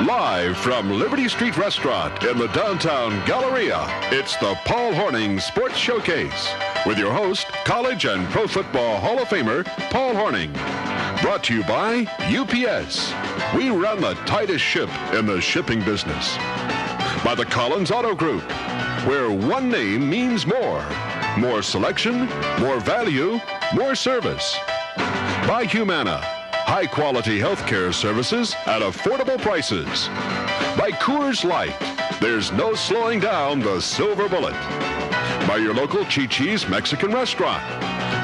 Live from Liberty Street Restaurant in the downtown Galleria, it's the Paul Hornung Sports Showcase with your host, College and Pro Football Hall of Famer, Paul Hornung. Brought to you by UPS. We run the tightest ship in the shipping business. By the Collins Auto Group, where one name means more. More selection, more value, more service. By Humana, high-quality healthcare services at affordable prices. By Coors Light, there's no slowing down the silver bullet. By your local Chi-Chi's Mexican restaurant,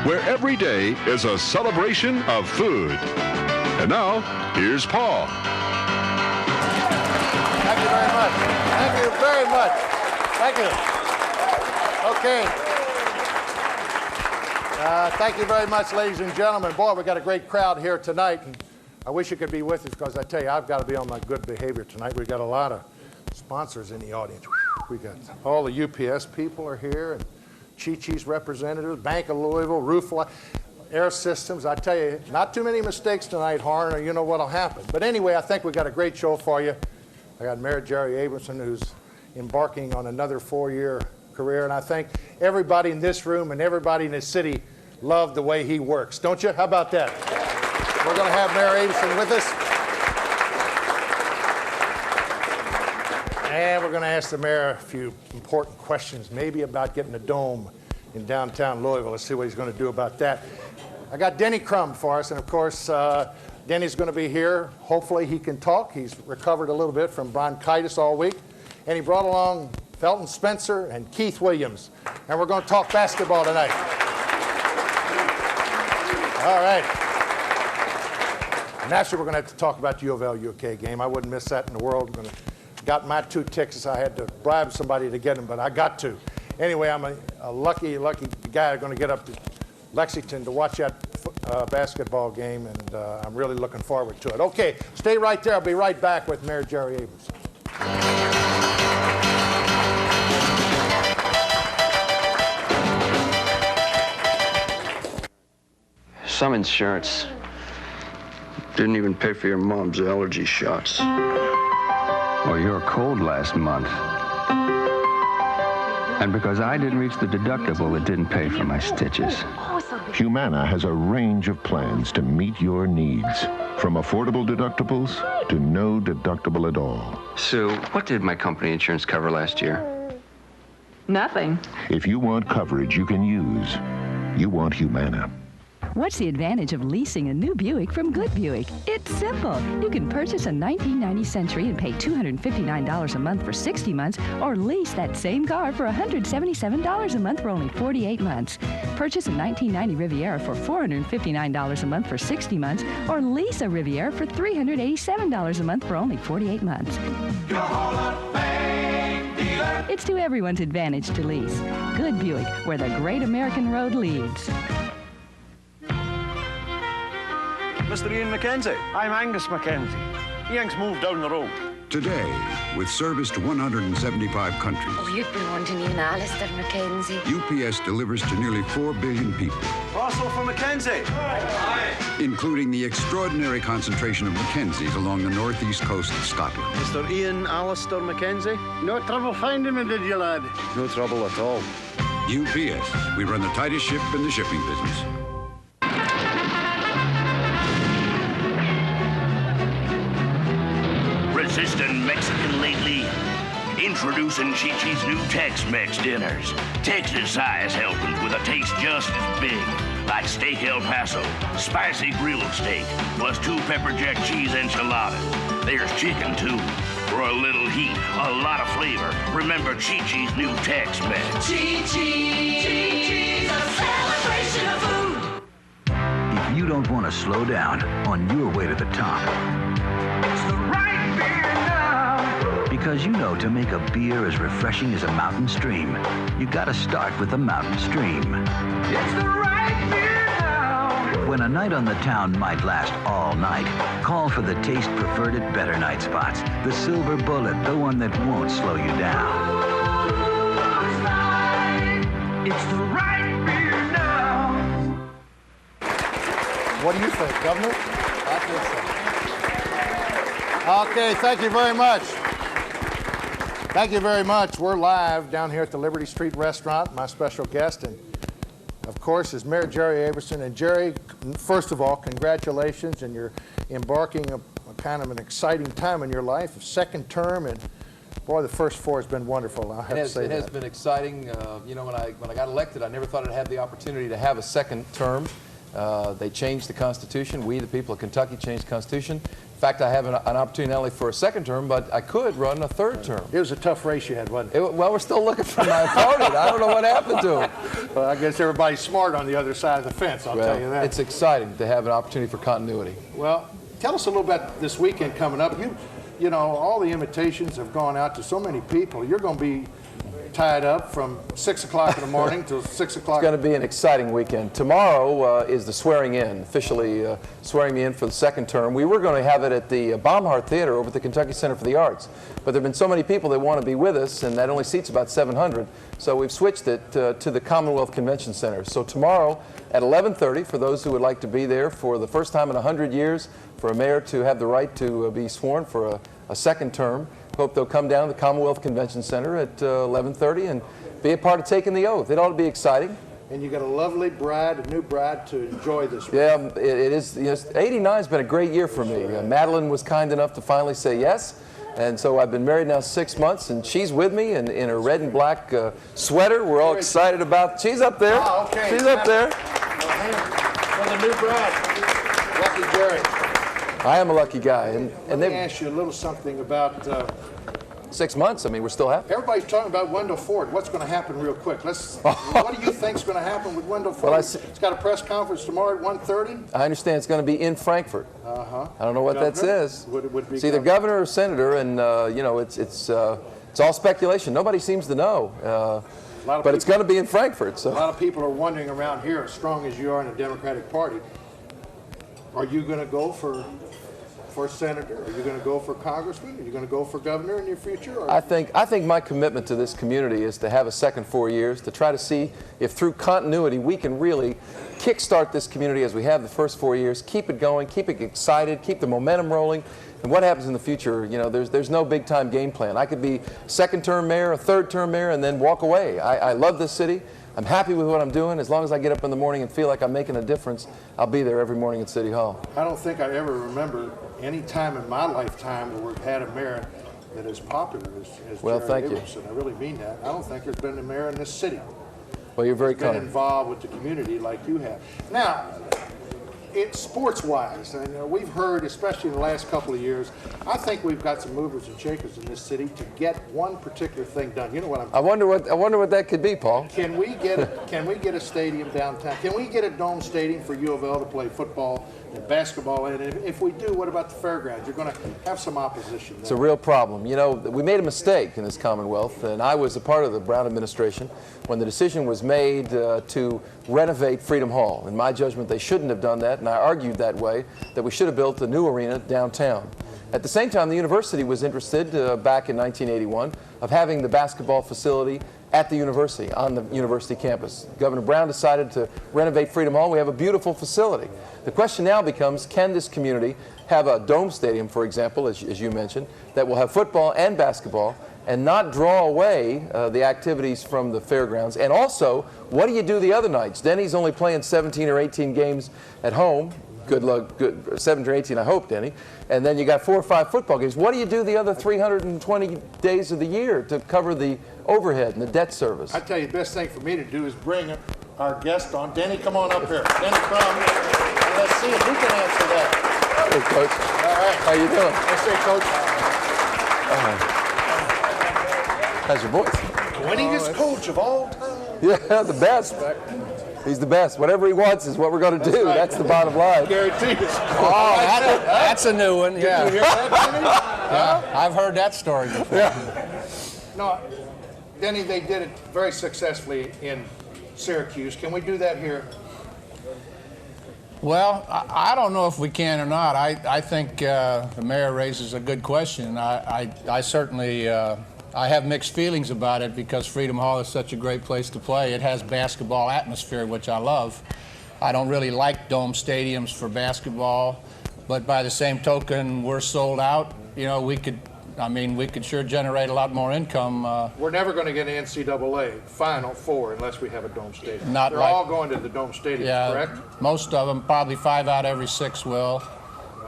where every day is a celebration of food. And now, here's Paul. Thank you very much. Thank you very much. Thank you. Okay. Thank you very much, ladies and gentlemen. Boy, we got a great crowd here tonight. And I wish you could be with us because I tell you, I've got to be on my good behavior tonight. We've got a lot of sponsors in the audience. We got all the UPS people are here, and Chi-Chi's representatives, Bank of Louisville, Air Systems. I tell you, not too many mistakes tonight, Horn, or you know what'll happen. But anyway, I think we've got a great show for you. I got Mayor Jerry Abramson, who's embarking on another 4-year career, and I think everybody in this room and everybody in this city love the way he works, don't you? How about that? We're going to have Mayor Abramson with us. And we're going to ask the mayor a few important questions, maybe about getting a dome in downtown Louisville. Let's see what he's going to do about that. I got Denny Crum for us, and of course, Denny's going to be here. Hopefully he can talk. He's recovered a little bit from bronchitis all week. And he brought along Felton Spencer and Keith Williams. And we're going to talk basketball tonight. All right. Naturally, we're going to have to talk about the U of L UK game. I wouldn't miss that in the world. Got my 2 tickets. I had to bribe somebody to get them, but I got to. Anyway, I'm a lucky guy going to get up to Lexington to watch that basketball game, and I'm really looking forward to it. Okay, stay right there. I'll be right back with Mayor Jerry Abramson. Some insurance didn't even pay for your mom's allergy shots. Or your cold last month. And because I didn't reach the deductible, it didn't pay for my stitches. Humana has a range of plans to meet your needs. From affordable deductibles to no deductible at all. Sue, what did my company insurance cover last year? Nothing. If you want coverage you can use, you want Humana. What's the advantage of leasing a new Buick from Good Buick? It's simple. You can purchase a 1990 Century and pay $259 a month for 60 months, or lease that same car for $177 a month for only 48 months. Purchase a 1990 Riviera for $459 a month for 60 months, or lease a Riviera for $387 a month for only 48 months. It's to everyone's advantage to lease. Good Buick, where the great American road leads. Mr. Ian McKenzie. I'm Angus McKenzie. Ian's moved down the road. Today, with service to 175 countries. Oh, you've been wanting Ian Alistair McKenzie. UPS delivers to nearly 4 billion people. Russell for McKenzie. Aye. Including the extraordinary concentration of Mackenzies along the northeast coast of Scotland. Mr. Ian Alistair McKenzie. No trouble finding me, did you, lad? No trouble at all. UPS. We run the tightest ship in the shipping business. Resistant Mexican lately? Introducing Chi-Chi's new Tex-Mex dinners. Texas-sized helpings with a taste just as big. Like steak El Paso, spicy grilled steak, plus 2 pepper jack cheese enchiladas. There's chicken, too. For a little heat, a lot of flavor. Remember Chi-Chi's new Tex-Mex. Chi-Chi's, a celebration of food. If you don't want to slow down on your way to the top, because you know to make a beer as refreshing as a mountain stream, you gotta start with a mountain stream. It's the right beer now. When a night on the town might last all night, call for the taste preferred at better night spots. The silver bullet, the one that won't slow you down. It's the right beer now. What do you think, Governor? I think so. Okay, thank you very much. Thank you very much. We're live down here at the Liberty Street Restaurant. My special guest, and of course, is Mayor Jerry Aberson. And Jerry, first of all, congratulations, and you're embarking a kind of an exciting time in your life, second term, and boy, the first 4 has been wonderful. I have to say It has been exciting. You know, when I got elected, I never thought I'd have the opportunity to have a second term. They changed the Constitution. We, the people of Kentucky, changed the Constitution. In fact, I have an opportunity not only for a second term, but I could run a third term. It was a tough race you had, wasn't it? Well, we're still looking for my opponent. I don't know what happened to him. Well, I guess everybody's smart on the other side of the fence, I'll tell you that. It's exciting to have an opportunity for continuity. Well, tell us a little about this weekend coming up. You know, all the invitations have gone out to so many people. You're going to be tied up from 6 o'clock in the morning till 6 o'clock. It's going to be an exciting weekend. Tomorrow is the swearing in, officially swearing me in for the second term. We were going to have it at the Baumhart Theater over at the Kentucky Center for the Arts, but there have been so many people that want to be with us, and that only seats about 700, so we've switched it to the Commonwealth Convention Center. So tomorrow at 11:30, for those who would like to be there for the first time in 100 years, for a mayor to have the right to be sworn for a second term. Hope they'll come down to the Commonwealth Convention Center at 11:30 and be a part of taking the oath. It ought to be exciting. And you got a lovely bride, a new bride, to enjoy this week. Yeah, it is. You know, 89 has been a great year for me. Madeline was kind enough to finally say yes. And so I've been married now 6 months, and she's with me in her red and black sweater. We're all excited about. She's up there. Oh, okay. She's up there. For the new bride, Lucky Jerry. I am a lucky guy. Let me ask you a little something about 6 months. I mean, we're still happy. Everybody's talking about Wendell Ford. What's going to happen real quick? What do you think's going to happen with Wendell Ford? Well, it's got a press conference tomorrow at 1:30. I understand it's going to be in Frankfort. Uh-huh. I don't know what that says. Would be it's either governor or senator, and you know, it's all speculation. Nobody seems to know. But it's going to be in Frankfort. So a lot of people are wondering around here, as strong as you are in the Democratic Party, are you going to go for senator? Are you going to go for congressman? Are you going to go for governor in your future? Or? I think my commitment to this community is to have a second 4 years, to try to see if through continuity we can really kickstart this community as we have the first 4 years, keep it going, keep it excited, keep the momentum rolling. And what happens in the future, you know, there's no big time game plan. I could be second term mayor, a third term mayor, and then walk away. I love this city. I'm happy with what I'm doing. As long as I get up in the morning and feel like I'm making a difference, I'll be there every morning at City Hall. I don't think I ever remember any time in my lifetime where we've had a mayor that is popular as well, Jerry thank Aberson. I really mean that. I don't think there's been a mayor in this city. Well, you're very kind. Been involved with the community like you have. Now, it's sports-wise, and we've heard, especially in the last couple of years, I think we've got some movers and shakers in this city to get one particular thing done. You know what I'm? I wonder what that could be, Paul. Can we get a stadium downtown? Can we get a dome stadium for U of L to play football and basketball in? And if we do, what about the fairgrounds? You're going to have some opposition there. It's a real problem. You know, we made a mistake in this Commonwealth, and I was a part of the Brown administration when the decision was made to renovate Freedom Hall. In my judgment, they shouldn't have done that, and I argued that way, that we should have built a new arena downtown. At the same time, the university was interested back in 1981 of having the basketball facility at the university, on the university campus. Governor Brown decided to renovate Freedom Hall. We have a beautiful facility. The question now becomes, can this community have a dome stadium, for example, as you mentioned, that will have football and basketball and not draw away the activities from the fairgrounds? And also, what do you do the other nights? Denny's only playing 17 or 18 games at home. Good luck, 17 or 18, I hope, Denny. And then you got 4 or 5 football games. What do you do the other 320 days of the year to cover the overhead and the debt service? I tell you, the best thing for me to do is bring our guest on. Denny, come on up here. Denny, come. And let's see if he can answer that. Hey, Coach. All right. How you doing? I say, Coach. How's your voice? Winningest coach of all time. Yeah, the best. He's the best. Whatever he wants is what we're going to do. Right. That's the bottom line. Guaranteed. Oh, that's a new one. Yeah. Did you hear that, Denny? Yeah, I've heard that story before. Yeah. No, Denny, they did it very successfully in Syracuse. Can we do that here? Well, I don't know if we can or not. I think the mayor raises a good question. I certainly I have mixed feelings about it because Freedom Hall is such a great place to play. It has basketball atmosphere, which I love. I don't really like dome stadiums for basketball. but by the same token, we're sold out. You know, we could sure generate a lot more income. We're never going to get an NCAA Final Four unless we have a dome stadium. They're all going to the dome stadium, correct? Most of them, probably 5 out of every 6 will.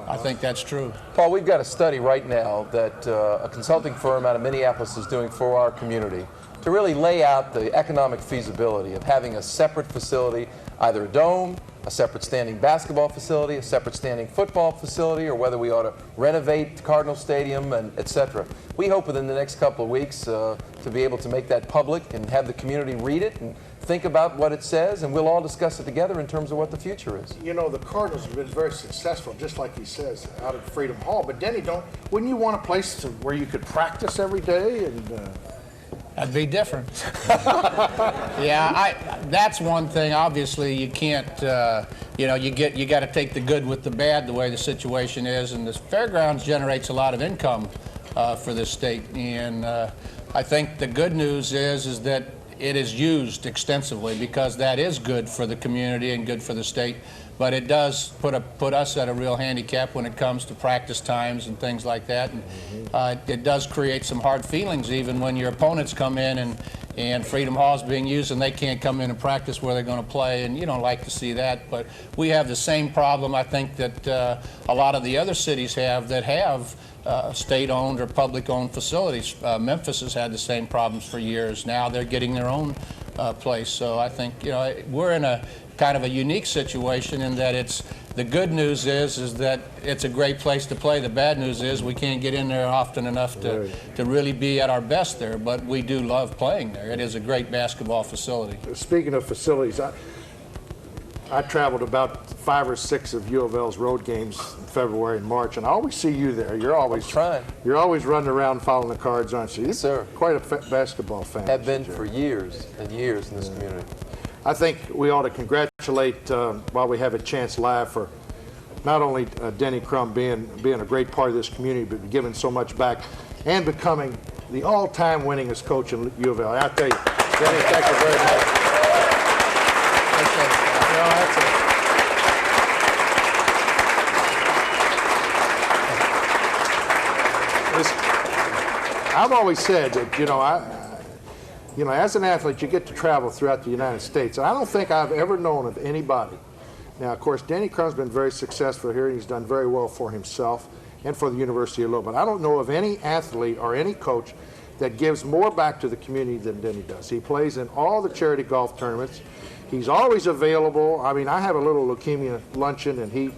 I think that's true. Paul, we've got a study right now that a consulting firm out of Minneapolis is doing for our community to really lay out the economic feasibility of having a separate facility, either a dome, a separate standing basketball facility, a separate standing football facility, or whether we ought to renovate Cardinal Stadium, and et cetera. We hope within the next couple of weeks to be able to make that public and have the community read it and think about what it says, and we'll all discuss it together in terms of what the future is. You know, the Cardinals have been very successful, just like he says, out at Freedom Hall. But Denny, wouldn't you want a place where you could practice every day? And that'd be different. Yeah, that's one thing. Obviously, you can't. You know, you got to take the good with the bad, the way the situation is, and the fairgrounds generates a lot of income for this state. And I think the good news is that it is used extensively, because that is good for the community and good for the state. But it does put us at a real handicap when it comes to practice times and things like that. And it does create some hard feelings even when your opponents come in and Freedom Hall is being used and they can't come in and practice where they're going to play, and you don't like to see that. But we have the same problem, I think, that a lot of the other cities have that have state-owned or public-owned facilities. Memphis has had the same problems for years. Now they're getting their own place. So I think, you know, we're in a kind of a unique situation in that the good news is that it's a great place to play. The bad news is we can't get in there often enough to really be at our best there, but we do love playing there. It is a great basketball facility. Speaking of facilities, I traveled about 5 or 6 of U of L's road games in February and March, and I always see you there. You're always trying. You're always running around following the cards, aren't you? Yes, sir. Quite a basketball fan. Have been for years and years in this community. I think we ought to congratulate, while we have a chance live, for not only Denny Crum being a great part of this community, but giving so much back and becoming the all-time winningest coach in U of L. I tell you, Denny, thank you very much. I've always said that, you know, as an athlete, you get to travel throughout the United States. And I don't think I've ever known of anybody. Now, of course, Denny Crum's been very successful here, and he's done very well for himself and for the University of Louisville. But I don't know of any athlete or any coach that gives more back to the community than Denny does. He plays in all the charity golf tournaments. He's always available. I mean, I have a little leukemia luncheon, and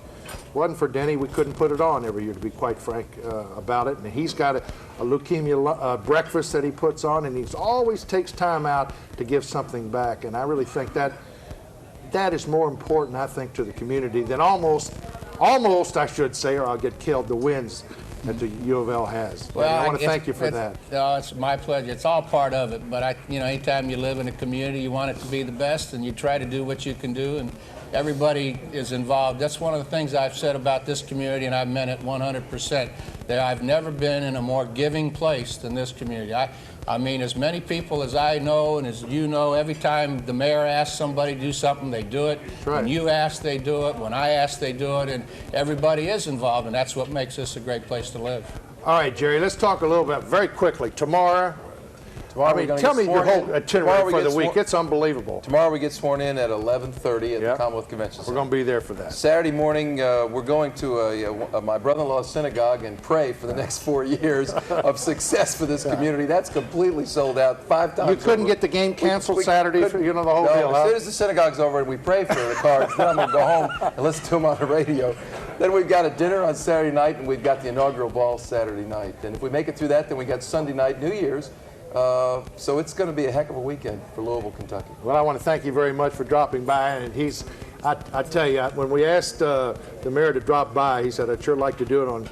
wasn't for Denny, we couldn't put it on every year, to be quite frank about it. And he's got a leukemia breakfast that he puts on, and he always takes time out to give something back. And I really think that is more important, I think, to the community than almost, I should say, or I'll get killed, the wins that the U of L has. Well, I want to thank you for that. No, it's my pleasure. It's all part of it. But anytime you live in a community, you want it to be the best, and you try to do what you can do, and everybody is involved. That's one of the things I've said about this community, and I've meant it 100%. That I've never been in a more giving place than this community. I mean, as many people as I know and as you know, every time the mayor asks somebody to do something, they do it. That's right. When you ask, they do it. When I ask, they do it. And everybody is involved, and that's what makes this a great place to live. All right, Jerry, let's talk a little bit very quickly. Tomorrow, tell me your whole itinerary for the week. It's unbelievable. Tomorrow we get sworn in at 11:30 at the Commonwealth Convention Center. We're going to be there for that. Saturday morning, we're going to my brother-in-law's synagogue and pray for the next 4 years of success for this community. That's completely sold out 5 times. You couldn't get the game canceled Saturday, for, the whole deal, as soon as the synagogue's over and we pray for the cards, then I'm going to go home and listen to them on the radio. Then we've got a dinner on Saturday night, and we've got the inaugural ball Saturday night. And if we make it through that, then we got Sunday night, New Year's. So it's going to be a heck of a weekend for Louisville, Kentucky. Well, I want to thank you very much for dropping by. And I tell you, when we asked the mayor to drop by, he said, I'd sure like to do it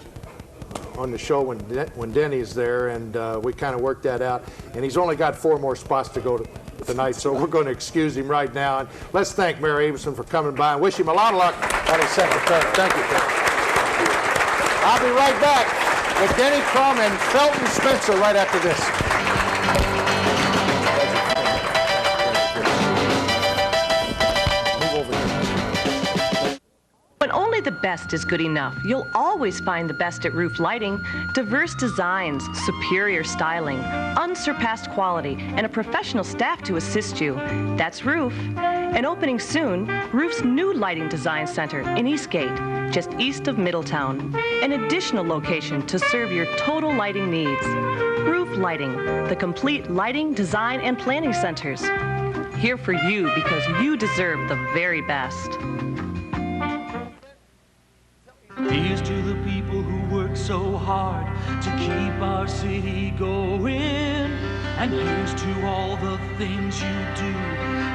on the show when Denny's there, and we kind of worked that out. And he's only got 4 more spots to go tonight, so we're going to excuse him right now. And let's thank Mayor Avison for coming by and wish him a lot of luck on his second term. Thank you, sir. I'll be right back with Denny Crum and Felton Spencer right after this. When only the best is good enough. You'll always find the best at Roof Lighting. Diverse designs, superior styling, unsurpassed quality, and a professional staff to assist you. That's Roof. And opening soon, Roof's new lighting design center in Eastgate, just east of Middletown. An additional location to serve your total lighting needs. Roof Lighting, the complete lighting, design, and planning centers. Here for you because you deserve the very best. Here's to the people who work so hard to keep our city going. And here's to all the things you do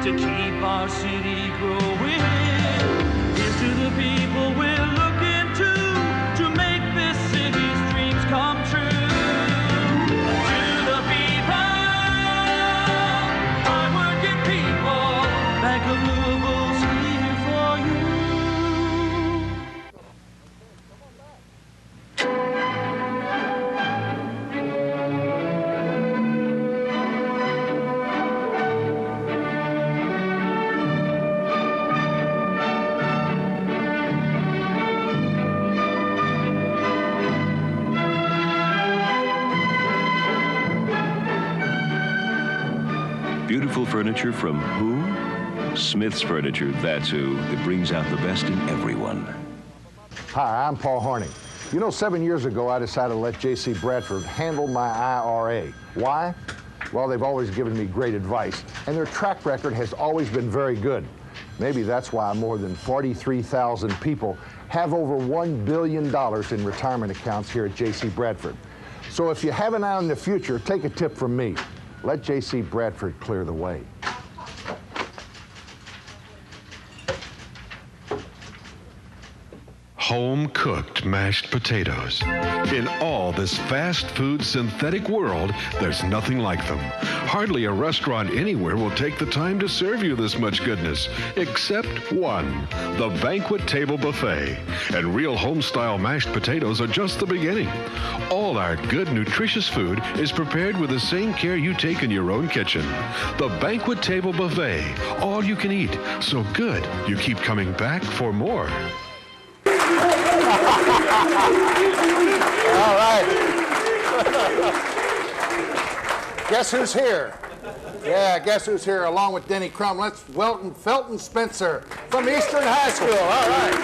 to keep our city growing. Here's to the people we're looking to make this city's dreams come true. To the people, hard-working people, Bank of Louisville's here for you. Beautiful furniture from who? Smith's Furniture, that's who. It brings out the best in everyone. Hi, I'm Paul Hornung. You know, 7 years ago, I decided to let J.C. Bradford handle my IRA. Why? Well, they've always given me great advice, and their track record has always been very good. Maybe that's why more than 43,000 people have over $1 billion in retirement accounts here at J.C. Bradford. So if you have an eye on the future, take a tip from me. Let J.C. Bradford clear the way. Home-cooked mashed potatoes. In all this fast food synthetic world, there's nothing like them. Hardly a restaurant anywhere will take the time to serve you this much goodness, except one, the Banquet Table Buffet. And real home-style mashed potatoes are just the beginning. All our good, nutritious food is prepared with the same care you take in your own kitchen. The Banquet Table Buffet, all you can eat, so good you keep coming back for more. All right. Guess who's here? Yeah, guess who's here along with Denny Crum? Let's welcome Felton Spencer from Eastern High School. All right.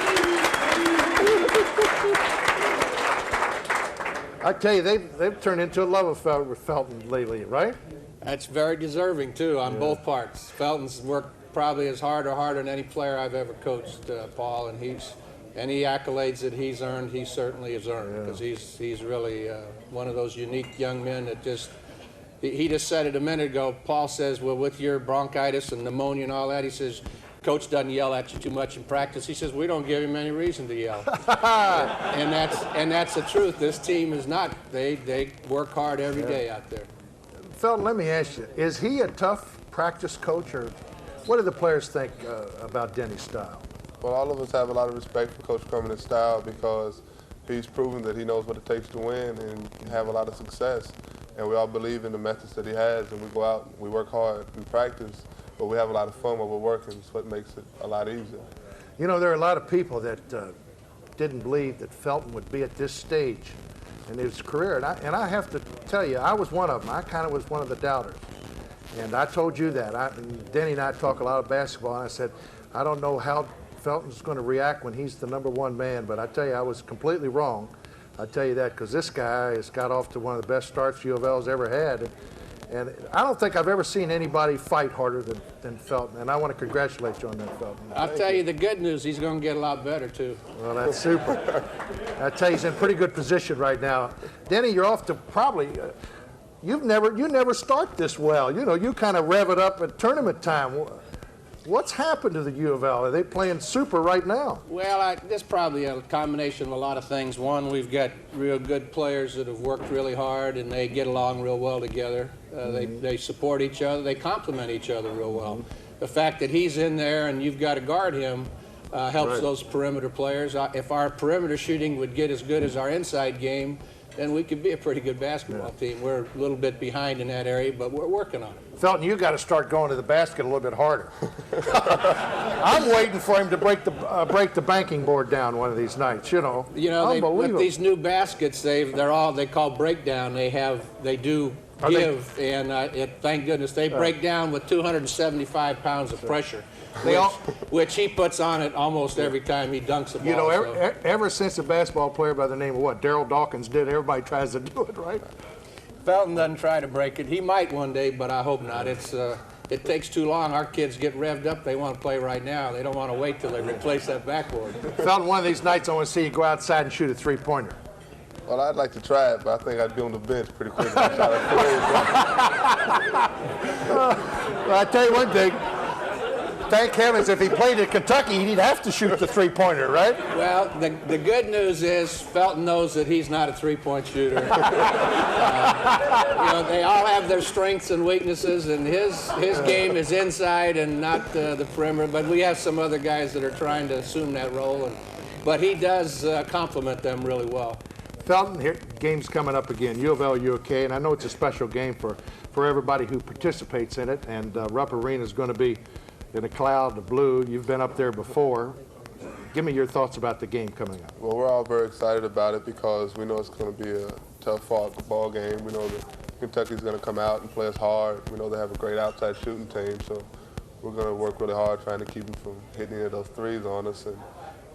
I tell you, they've turned into a love affair with Felton lately, right? That's very deserving, too, on both parts. Felton's worked probably as hard or harder than any player I've ever coached, Paul, and any accolades that he's earned, he certainly has earned, because he's really one of those unique young men that just, he just said it a minute ago. Paul says, well, with your bronchitis and pneumonia and all that, he says, Coach doesn't yell at you too much in practice. He says, we don't give him any reason to yell. and that's the truth. This team is not. They work hard every day out there. Felton, let me ask you, is he a tough practice coach, or what do the players think about Denny's style? Well, all of us have a lot of respect for Coach Crummins' style because he's proven that he knows what it takes to win and have a lot of success. And we all believe in the methods that he has, and we go out, we work hard, we practice, but we have a lot of fun while we're working. It's what makes it a lot easier. You know, there are a lot of people that didn't believe that Felton would be at this stage in his career. And I have to tell you, I was one of them. I kind of was one of the doubters. And I told you that. Denny and I talk a lot of basketball, and I said, I don't know how Felton's going to react when he's the #1 man, but I tell you, I was completely wrong. I tell you that because this guy has got off to one of the best starts U of L's ever had. And I don't think I've ever seen anybody fight harder than Felton, and I want to congratulate you on that, Felton. I'll tell you the good news, he's going to get a lot better, too. Well, that's super. I tell you, he's in pretty good position right now. Denny, you're off to probably, you never start this well. You know, you kind of rev it up at tournament time. What's happened to the U of L? Are they playing super right now? Well, there's probably a combination of a lot of things. One, we've got real good players that have worked really hard, and they get along real well together. They support each other. They complement each other real well. The fact that he's in there and you've got to guard him helps those perimeter players. If our perimeter shooting would get as good as our inside game, then we could be a pretty good basketball team. We're a little bit behind in that area, but we're working on it. Felton, you got to start going to the basket a little bit harder. I'm waiting for him to break the banking board down one of these nights. You know, with these new baskets, they call breakdown. They do give, and thank goodness they break down with 275 pounds of pressure, which he puts on it almost every time he dunks the ball. You know, ever since a basketball player by the name of what Daryl Dawkins did, everybody tries to do it, right? Felton doesn't try to break it. He might one day, but I hope not. It takes too long. Our kids get revved up. They want to play right now. They don't want to wait till they replace that backboard. Felton, one of these nights I want to see you go outside and shoot a three-pointer. Well, I'd like to try it, but I think I'd be on the bench pretty quick. Well, I tell you one thing. Thank heavens, if he played at Kentucky, he'd have to shoot the three-pointer, right? Well, the good news is Felton knows that he's not a three-point shooter. They all have their strengths and weaknesses, and his game is inside and not the perimeter. But we have some other guys that are trying to assume that role, but he does complement them really well. Felton, here, game's coming up again, U of L, UK, and I know it's a special game for everybody who participates in it, and Rupp Arena is going to be in a cloud of blue. You've been up there before. Give me your thoughts about the game coming up. Well, we're all very excited about it because we know it's going to be a tough fought ball game. We know that Kentucky's going to come out and play us hard. We know they have a great outside shooting team, so we're going to work really hard trying to keep them from hitting any of those threes on us. And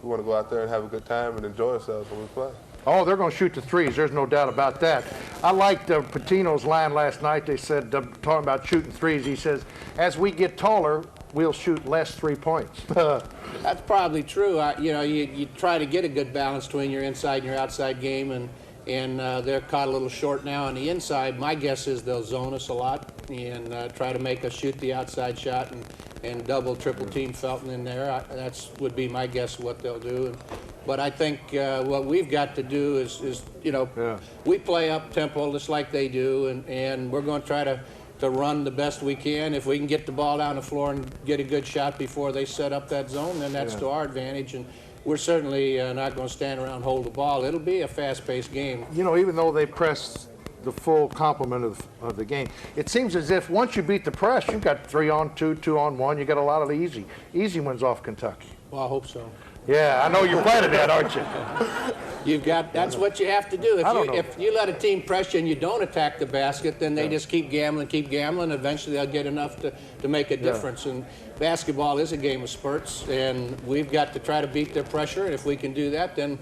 we want to go out there and have a good time and enjoy ourselves when we play. Oh, they're going to shoot the threes. There's no doubt about that. I liked Patino's line last night. They said, talking about shooting threes, he says, as we get taller, we'll shoot less 3 points. That's probably true. You try to get a good balance between your inside and your outside game, and they're caught a little short now on the inside. My guess is they'll zone us a lot and try to make us shoot the outside shot and double, triple team Felton in there. That's would be my guess of what they'll do. But I think what we've got to do is we play up tempo just like they do, and we're going to try to run the best we can. If we can get the ball down the floor and get a good shot before they set up that zone, then that's to our advantage. And we're certainly not going to stand around and hold the ball. It'll be a fast-paced game. You know, even though they press the full complement of the game, it seems as if once you beat the press, you've got 3-on-2, 2-on-1. You got a lot of the easy ones off Kentucky. Well, I hope so. Yeah, I know you're planning that, aren't you? That's what you have to do. If you let a team pressure and you don't attack the basket, then they just keep gambling. Eventually they'll get enough to make a difference. And basketball is a game of spurts, and we've got to try to beat their pressure. And if we can do that, then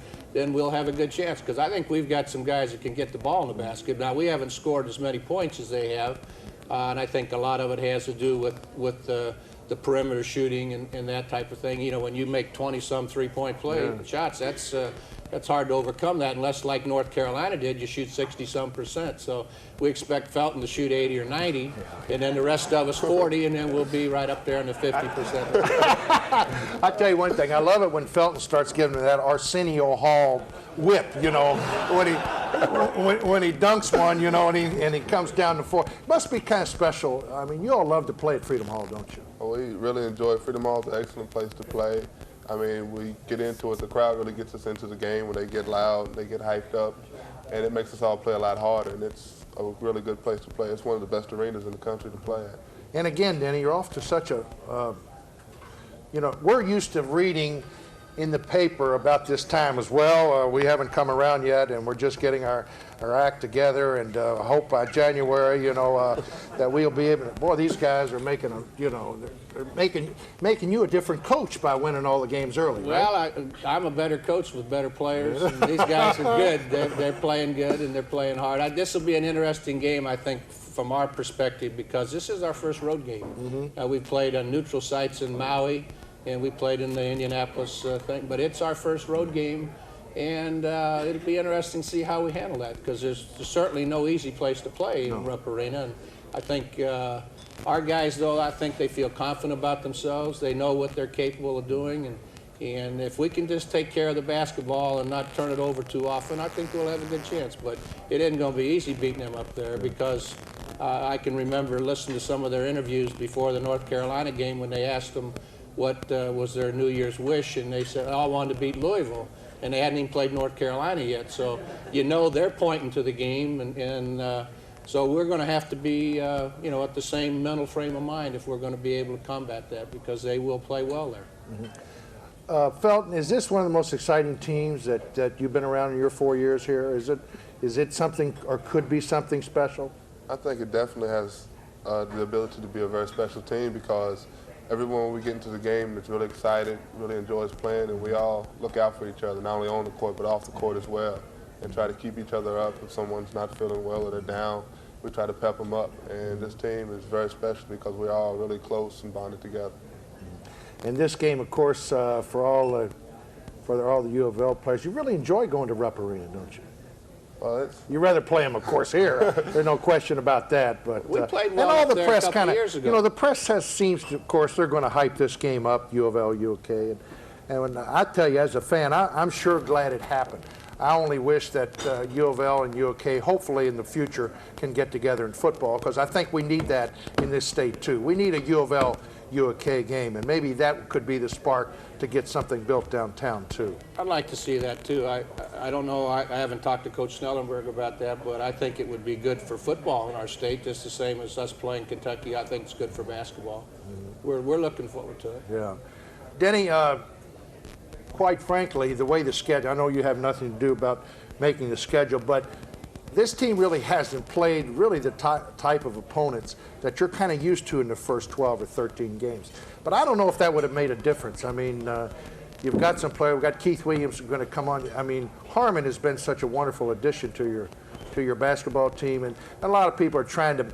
we'll have a good chance. Because I think we've got some guys that can get the ball in the basket. Now, we haven't scored as many points as they have, and I think a lot of it has to do with the perimeter shooting and that type of thing. You know, when you make 20-some three-point shots, that's hard to overcome that unless, like North Carolina did, you shoot 60-some%. So we expect Felton to shoot 80 or 90, and then the rest of us 40, and then we'll be right up there in the 50%. I tell you one thing, I love it when Felton starts giving that Arsenio Hall whip, you know, when he dunks one, you know, and he comes down the floor. It must be kind of special. I mean, you all love to play at Freedom Hall, don't you? Well, we really enjoy Freedom Hall. It's an excellent place to play. I mean, we get into it. The crowd really gets us into the game when they get loud, they get hyped up, and it makes us all play a lot harder, and it's a really good place to play. It's one of the best arenas in the country to play at. And again, Denny, you're off to such a, we're used to reading in the paper about this time as well. We haven't come around yet, and we're just getting our act together, and I hope by January, that we'll be able to, boy, these guys are making they're making you a different coach by winning all the games early, right? Well, I'm a better coach with better players, and these guys are good. They're playing good, and they're playing hard. This will be an interesting game, I think, from our perspective, because this is our first road game. We've played on neutral sites in Maui, and we played in the Indianapolis thing, but it's our first road game, and it'll be interesting to see how we handle that, because there's certainly no easy place to play in Rupp Arena, and I think our guys, though, I think they feel confident about themselves. They know what they're capable of doing, and if we can just take care of the basketball and not turn it over too often, I think we'll have a good chance. But it isn't going to be easy beating them up there, because I can remember listening to some of their interviews before the North Carolina game when they asked them what was their New Year's wish, and they said, I wanted to beat Louisville. and they hadn't even played North Carolina yet. So you know they're pointing to the game, and so we're going to have to be, you know, at the same mental frame of mind if we're going to be able to combat that, because they will play well there. Mm-hmm. Felton, is this one of the most exciting teams that you've been around in your 4 years here? Is it something, or could be something special? I think it definitely has the ability to be a very special team, because everyone, when we get into the game, is really excited, really enjoys playing, and we all look out for each other, not only on the court but off the court as well, and try to keep each other up. If someone's not feeling well or they're down, we try to pep them up. And this team is very special because we're all really close and bonded together. And this game, of course, for all the U of L players, you really enjoy going to Rupp Arena, don't you? Well, you rather play them, of course, here. There's no question about that. But we played well and all the there press a couple years ago. You know, the press seems to, of course, they're going to hype this game up, U of L, UK. And when I tell you, as a fan, I'm sure glad it happened. I only wish that U of L and UK, hopefully in the future, can get together in football, because I think we need that in this state too. We need a U of L UK game, and maybe that could be the spark to get something built downtown too. I'd like to see that too. I don't know, I haven't talked to Coach Snellenberg about that, but I think it would be good for football in our state, just the same as us playing Kentucky. I think it's good for basketball. Mm-hmm. We're looking forward to it. Yeah. Denny, quite frankly, the way the schedule, I know you have nothing to do about making the schedule, but this team really hasn't played really the type of opponents that you're kind of used to in the first 12 or 13 games. But I don't know if that would have made a difference. I mean, you've got some players. We've got Keith Williams going to come on. I mean, Harmon has been such a wonderful addition to your basketball team, and a lot of people are trying to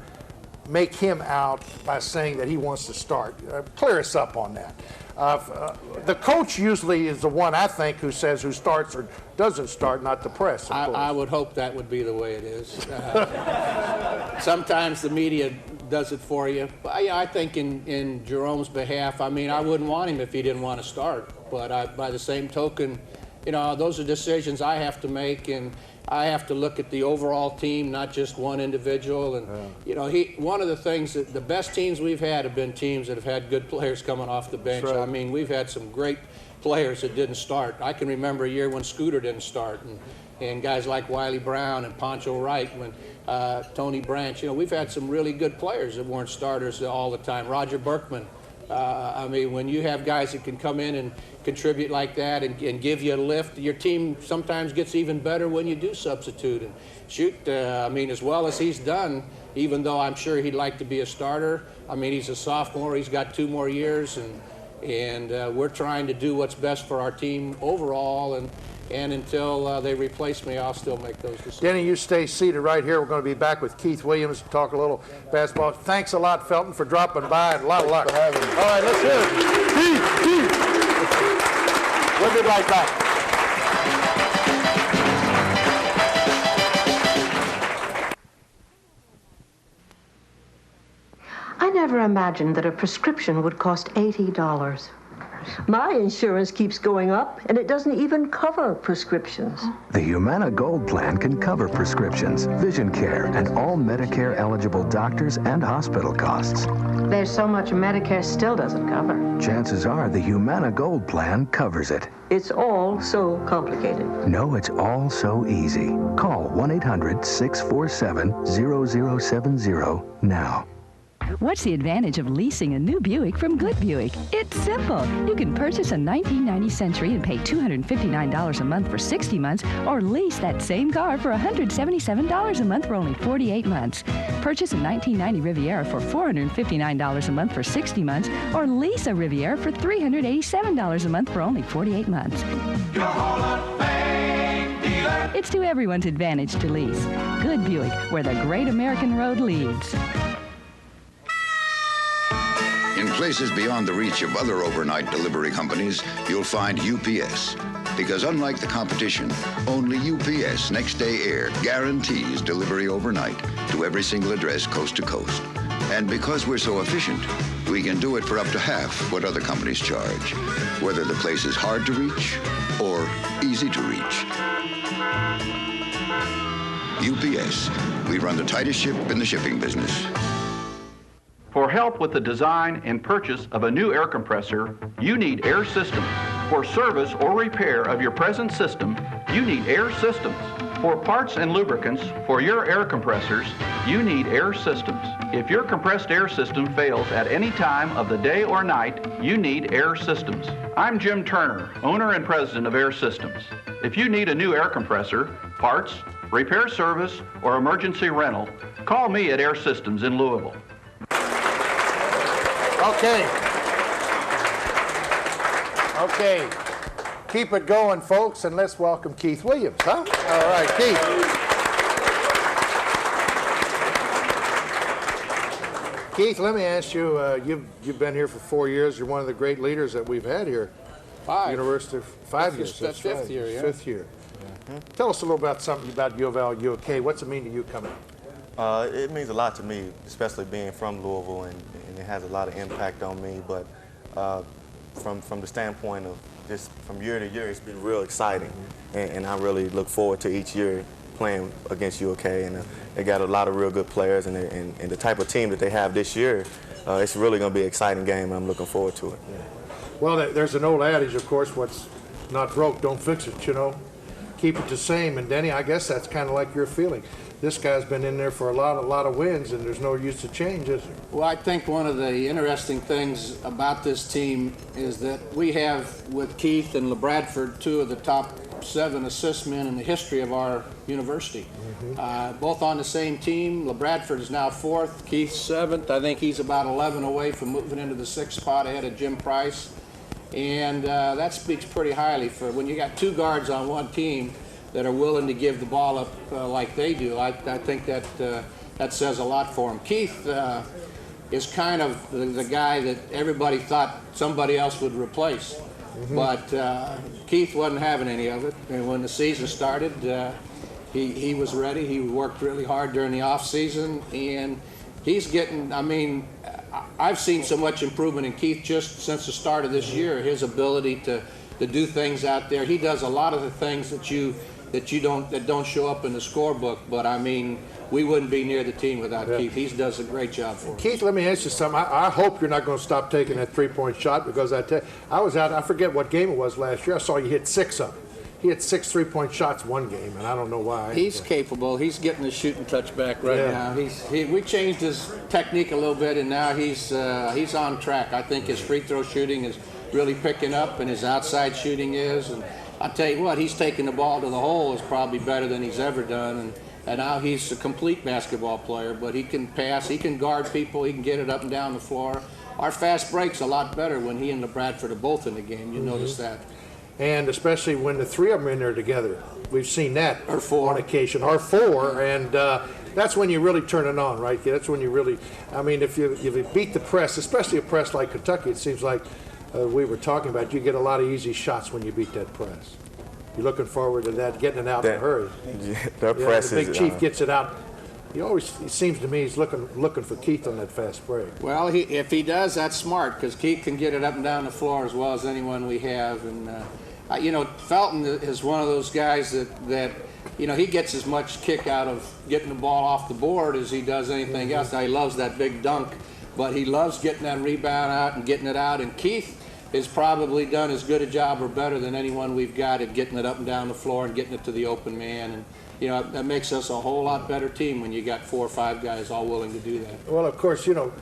make him out by saying that he wants to start. Clear us up on that. The coach usually is the one, I think, who says who starts or doesn't start, not the press. I would hope that would be the way it is. Sometimes the media does it for you. But I think in Jerome's behalf, I mean, I wouldn't want him if he didn't want to start. But by the same token, you know, those are decisions I have to make, and I have to look at the overall team, not just one individual. And you know, one of the things that the best teams we've had have been teams that have had good players coming off the bench. Right. I mean, we've had some great players that didn't start. I can remember a year when Scooter didn't start, and guys like Wiley Brown and Poncho Wright, when Tony Branch. You know, we've had some really good players that weren't starters all the time. Roger Berkman. I mean, when you have guys that can come in and contribute like that and give you a lift, your team sometimes gets even better when you do substitute. And shoot, I mean, as well as he's done, even though I'm sure he'd like to be a starter, I mean, he's a sophomore, he's got 2 more years, and we're trying to do what's best for our team overall, and until they replace me, I'll still make those decisions. Denny, you stay seated right here. We're going to be back with Keith Williams to talk a little basketball. Thanks a lot, Felton, for dropping by, and a lot of luck. Thanks for having me. All right, let's hear it. Keith. We'll be right back. I never imagined that a prescription would cost $80. My insurance keeps going up, and it doesn't even cover prescriptions. The Humana Gold Plan can cover prescriptions, vision care, and all Medicare-eligible doctors and hospital costs. There's so much Medicare still doesn't cover. Chances are the Humana Gold Plan covers it. It's all so complicated. No, it's all so easy. Call 1-800-647-0070 now. What's the advantage of leasing a new Buick from Good Buick? It's simple. You can purchase a 1990 Century and pay $259 a month for 60 months, or lease that same car for $177 a month for only 48 months. Purchase a 1990 Riviera for $459 a month for 60 months, or lease a Riviera for $387 a month for only 48 months. It's to everyone's advantage to lease. Good Buick, where the great American road leads. In places beyond the reach of other overnight delivery companies, you'll find UPS. Because unlike the competition, only UPS Next Day Air guarantees delivery overnight to every single address coast to coast. And because we're so efficient, we can do it for up to half what other companies charge, whether the place is hard to reach or easy to reach. UPS, we run the tightest ship in the shipping business. For help with the design and purchase of a new air compressor, you need Air Systems. For service or repair of your present system, you need Air Systems. For parts and lubricants for your air compressors, you need Air Systems. If your compressed air system fails at any time of the day or night, you need Air Systems. I'm Jim Turner, owner and president of Air Systems. If you need a new air compressor, parts, repair service, or emergency rental, call me at Air Systems in Louisville. Okay, keep it going, folks, and let's welcome Keith Williams, huh? All right, Keith. Keith, let me ask you, you've been here for 4 years. You're one of the great leaders that we've had here. 5. University, 5 years. That's fifth year, yeah. 5th year. Yeah. Tell us a little about something about U of L, UK. What's it mean to you coming? It means a lot to me, especially being from Louisville, and it has a lot of impact on me. But from the standpoint of just from year to year, it's been real exciting, and I really look forward to each year playing against UK. And they got a lot of real good players, and the type of team that they have this year, it's really going to be an exciting game, and I'm looking forward to it. Yeah. Well, there's an old adage, of course, what's not broke, don't fix it, you know. Keep it the same. And Denny, I guess that's kind of like your feeling. This guy's been in there for a lot of wins, and there's no use to change, is there? Well, I think one of the interesting things about this team is that we have, with Keith and LeBradford, 2 of the top 7 assist men in the history of our university. Both on the same team. LeBradford is now 4th, Keith's 7th. I think he's about 11 away from moving into the 6th spot ahead of Jim Price. And that speaks pretty highly for when you got 2 guards on one team that are willing to give the ball up like they do. I think that says a lot for him. Keith is kind of the guy that everybody thought somebody else would replace. But Keith wasn't having any of it. And when the season started, he was ready. He worked really hard during the off season, and he's getting, I mean, I've seen so much improvement in Keith just since the start of this year. His ability to do things out there. He does a lot of the things that don't show up in the scorebook. But I mean, we wouldn't be near the team without Keith. He does a great job for us. Keith, let me ask you something. I hope you're not going to stop taking that 3-point shot, because I was out. I forget what game it was last year. I saw you hit 6 of them. He had 6 3-point shots one game, and I don't know why. He's capable. He's getting the shooting touch back right now. We changed his technique a little bit, and now he's on track. I think his free throw shooting is really picking up, and his outside shooting is. And I'll tell you what, he's taking the ball to the hole is probably better than he's ever done. And now he's a complete basketball player, but he can pass, he can guard people, he can get it up and down the floor. Our fast break's a lot better when he and LeBradford are both in the game. You notice that. And especially when the 3 of them are in there together. We've seen that on occasion. Or 4, and that's when you really turn it on, right? That's when you really, I mean, if you beat the press, especially a press like Kentucky, it seems like we were talking about, you get a lot of easy shots when you beat that press. You're looking forward to that, getting it out in a hurry. Press the Big Chief gets it out. It seems to me he's looking for Keith on that fast break. Well, if he does, that's smart, because Keith can get it up and down the floor as well as anyone we have. And you know, Felton is one of those guys that you know, he gets as much kick out of getting the ball off the board as he does anything else. Now, he loves that big dunk, but he loves getting that rebound out and getting it out. And Keith has probably done as good a job or better than anyone we've got at getting it up and down the floor and getting it to the open man. And you know, that makes us a whole lot better team when you got 4 or 5 guys all willing to do that. Well, of course, you know,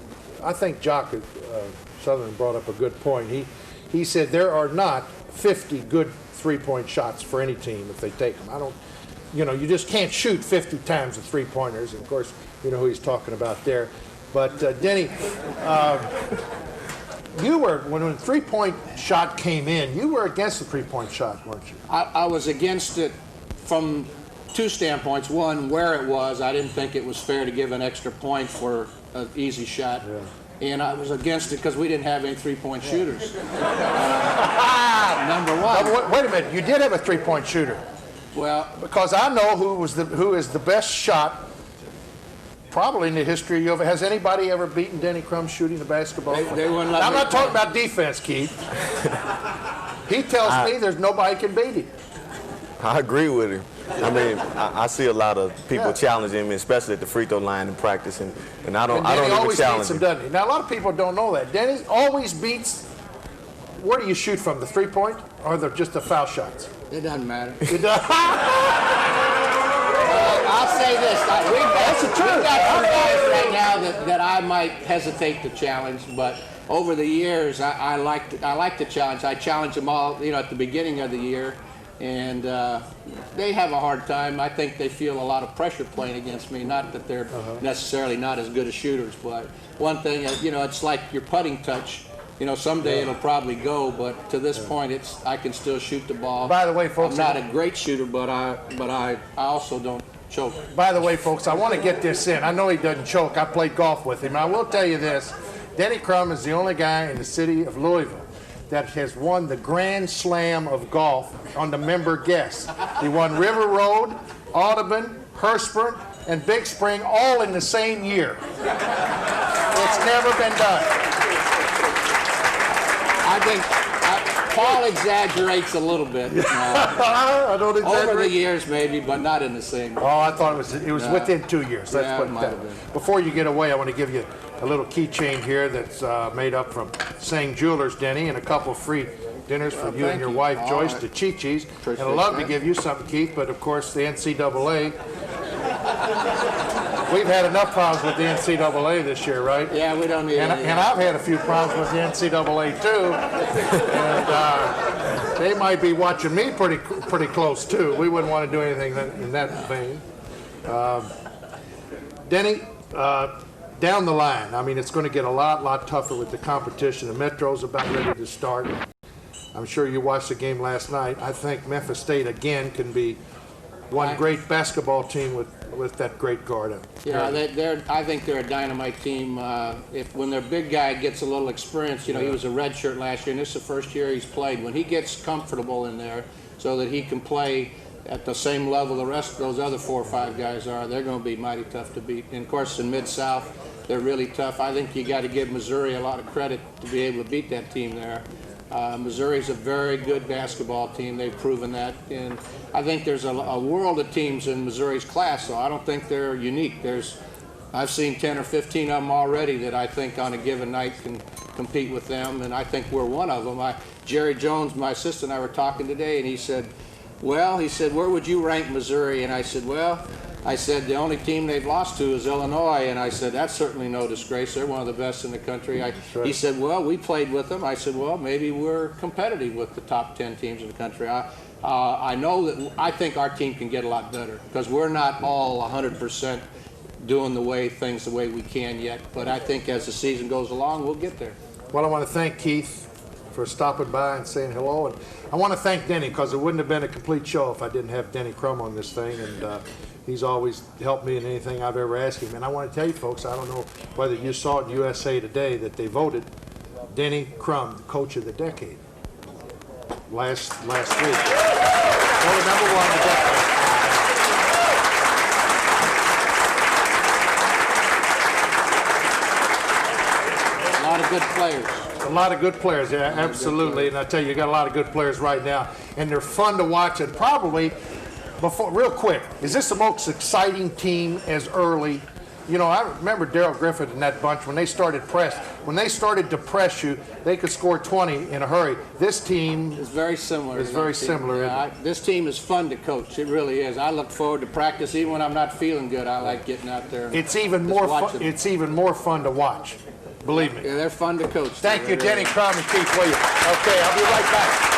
I think Jock Sutherland brought up a good point. He said there are not 50 good 3-point shots for any team if they take them. You know, you just can't shoot 50 times the 3-pointers. And of course, you know who he's talking about there. But Denny, you were, when the 3-point shot came in, you were against the 3-point shot, weren't you? I was against it from 2 standpoints. One, where it was. I didn't think it was fair to give an extra point for an easy shot. Yeah. And I was against it because we didn't have any 3-point shooters. Number one. Now, wait a minute. You did have a 3-point shooter. Well, because I know who is the best shot probably in the history of U of A. Has anybody ever beaten Denny Crum shooting the basketball? They wouldn't let I'm not talking about defense, Keith. He tells me there's nobody can beat him. I agree with him. I mean, I see a lot of people challenging him, especially at the free throw line in practice, and I don't even challenge him. Doesn't he? Now, a lot of people don't know that. Denny always beats where do you shoot from? The 3-point or just the foul shots? It doesn't matter. It does. I'll say this. We've got some guys right now that I might hesitate to challenge, but over the years, I like to challenge. I challenge them all, at the beginning of the year, and they have a hard time. I think they feel a lot of pressure playing against me. Not that they're necessarily not as good as shooters, but one thing, it's like your putting touch. Someday it'll probably go, but to this point, I can still shoot the ball. By the way, folks, I'm not a great shooter, but I also don't choke. By the way, folks, I want to get this in. I know he doesn't choke. I played golf with him. And I will tell you this. Denny Crum is the only guy in the city of Louisville that has won the Grand Slam of golf on the member guests. He won River Road, Audubon, Hurstburn, and Big Spring all in the same year. It's never been done. I think Paul exaggerates a little bit. I don't exaggerate. Over the years, maybe, but not in the same. Oh, I thought it was within 2 years. Let's put it that. Before you get away, I want to give you a little keychain here that's made up from Sang Jewelers, Denny, and a couple of free dinners for you and your wife, Joyce, to Chi-Chi's. And I'd love to give you something, Keith, but of course the NCAA. We've had enough problems with the NCAA this year, right? Yeah, we don't need and I've had a few problems with the NCAA too, and they might be watching me pretty close too. We wouldn't want to do anything in that vein. Denny, down the line, I mean, it's going to get a lot tougher with the competition. The Metro's about ready to start. I'm sure you watched the game last night. I think Memphis State again can be one great basketball team with that great guard. Yeah, I think they're a dynamite team. When their big guy gets a little experience, he was a redshirt last year, and this is the first year he's played. When he gets comfortable in there so that he can play at the same level the rest of those other 4 or 5 guys are, they're going to be mighty tough to beat. And of course, in Mid-South, they're really tough. I think you got to give Missouri a lot of credit to be able to beat that team there. Missouri's a very good basketball team. They've proven that. And I think there's a world of teams in Missouri's class, so I don't think they're unique. I've seen 10 or 15 of them already that I think on a given night can compete with them, and I think we're one of them. Jerry Jones, my assistant, and I were talking today, and he said, where would you rank Missouri? And I said, the only team they've lost to is Illinois. And I said, that's certainly no disgrace. They're one of the best in the country. He said, well, we played with them. I said, well, maybe we're competitive with the top 10 teams in the country. I think our team can get a lot better because we're not all 100% doing the way we can yet. But I think as the season goes along, we'll get there. Well, I want to thank Keith for stopping by and saying hello. And I want to thank Denny because it wouldn't have been a complete show if I didn't have Denny Crum on this thing. And he's always helped me in anything I've ever asked him. And I want to tell you folks, I don't know whether you saw it in USA Today that they voted Denny Crum the coach of the decade last week. Voted number 1 the decade. A lot of good players. A lot of good players, yeah, absolutely. And I tell you, you got a lot of good players right now. And they're fun to watch. And probably, real quick, is this the most exciting team as early? I remember Darrell Griffith and that bunch when they started to press you, they could score 20 in a hurry. This team is very similar. Yeah, this team is fun to coach. It really is. I look forward to practice. Even when I'm not feeling good, I like getting out there. It's even more fun to watch. Believe me. Yeah, they're fun to coach. Thank you, Denny Crum and Keith Williams. Okay, I'll be right back.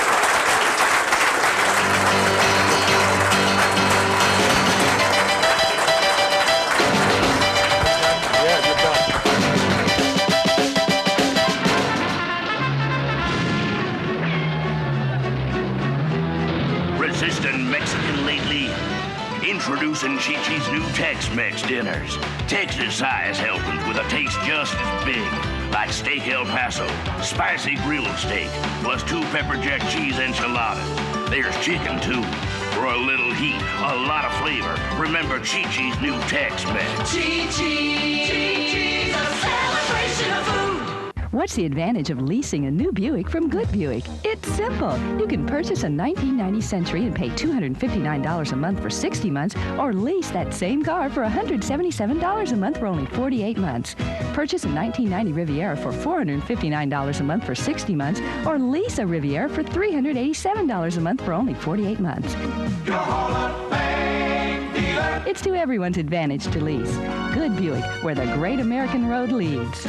Resistant Mexican lately? Introducing Chi-Chi's new Tex-Mex dinners. Texas-sized helpings with a taste just as big. Like steak El Paso, spicy grilled steak, plus 2 pepper jack cheese enchiladas. There's chicken, too. For a little heat, a lot of flavor. Remember Chi-Chi's new Tex-Mex. Chi-Chi's a celebration of food. What's the advantage of leasing a new Buick from Good Buick? It's simple. You can purchase a 1990 Century and pay $259 a month for 60 months, or lease that same car for $177 a month for only 48 months. Purchase a 1990 Riviera for $459 a month for 60 months, or lease a Riviera for $387 a month for only 48 months. It's to everyone's advantage to lease. Good Buick, where the great American road leads.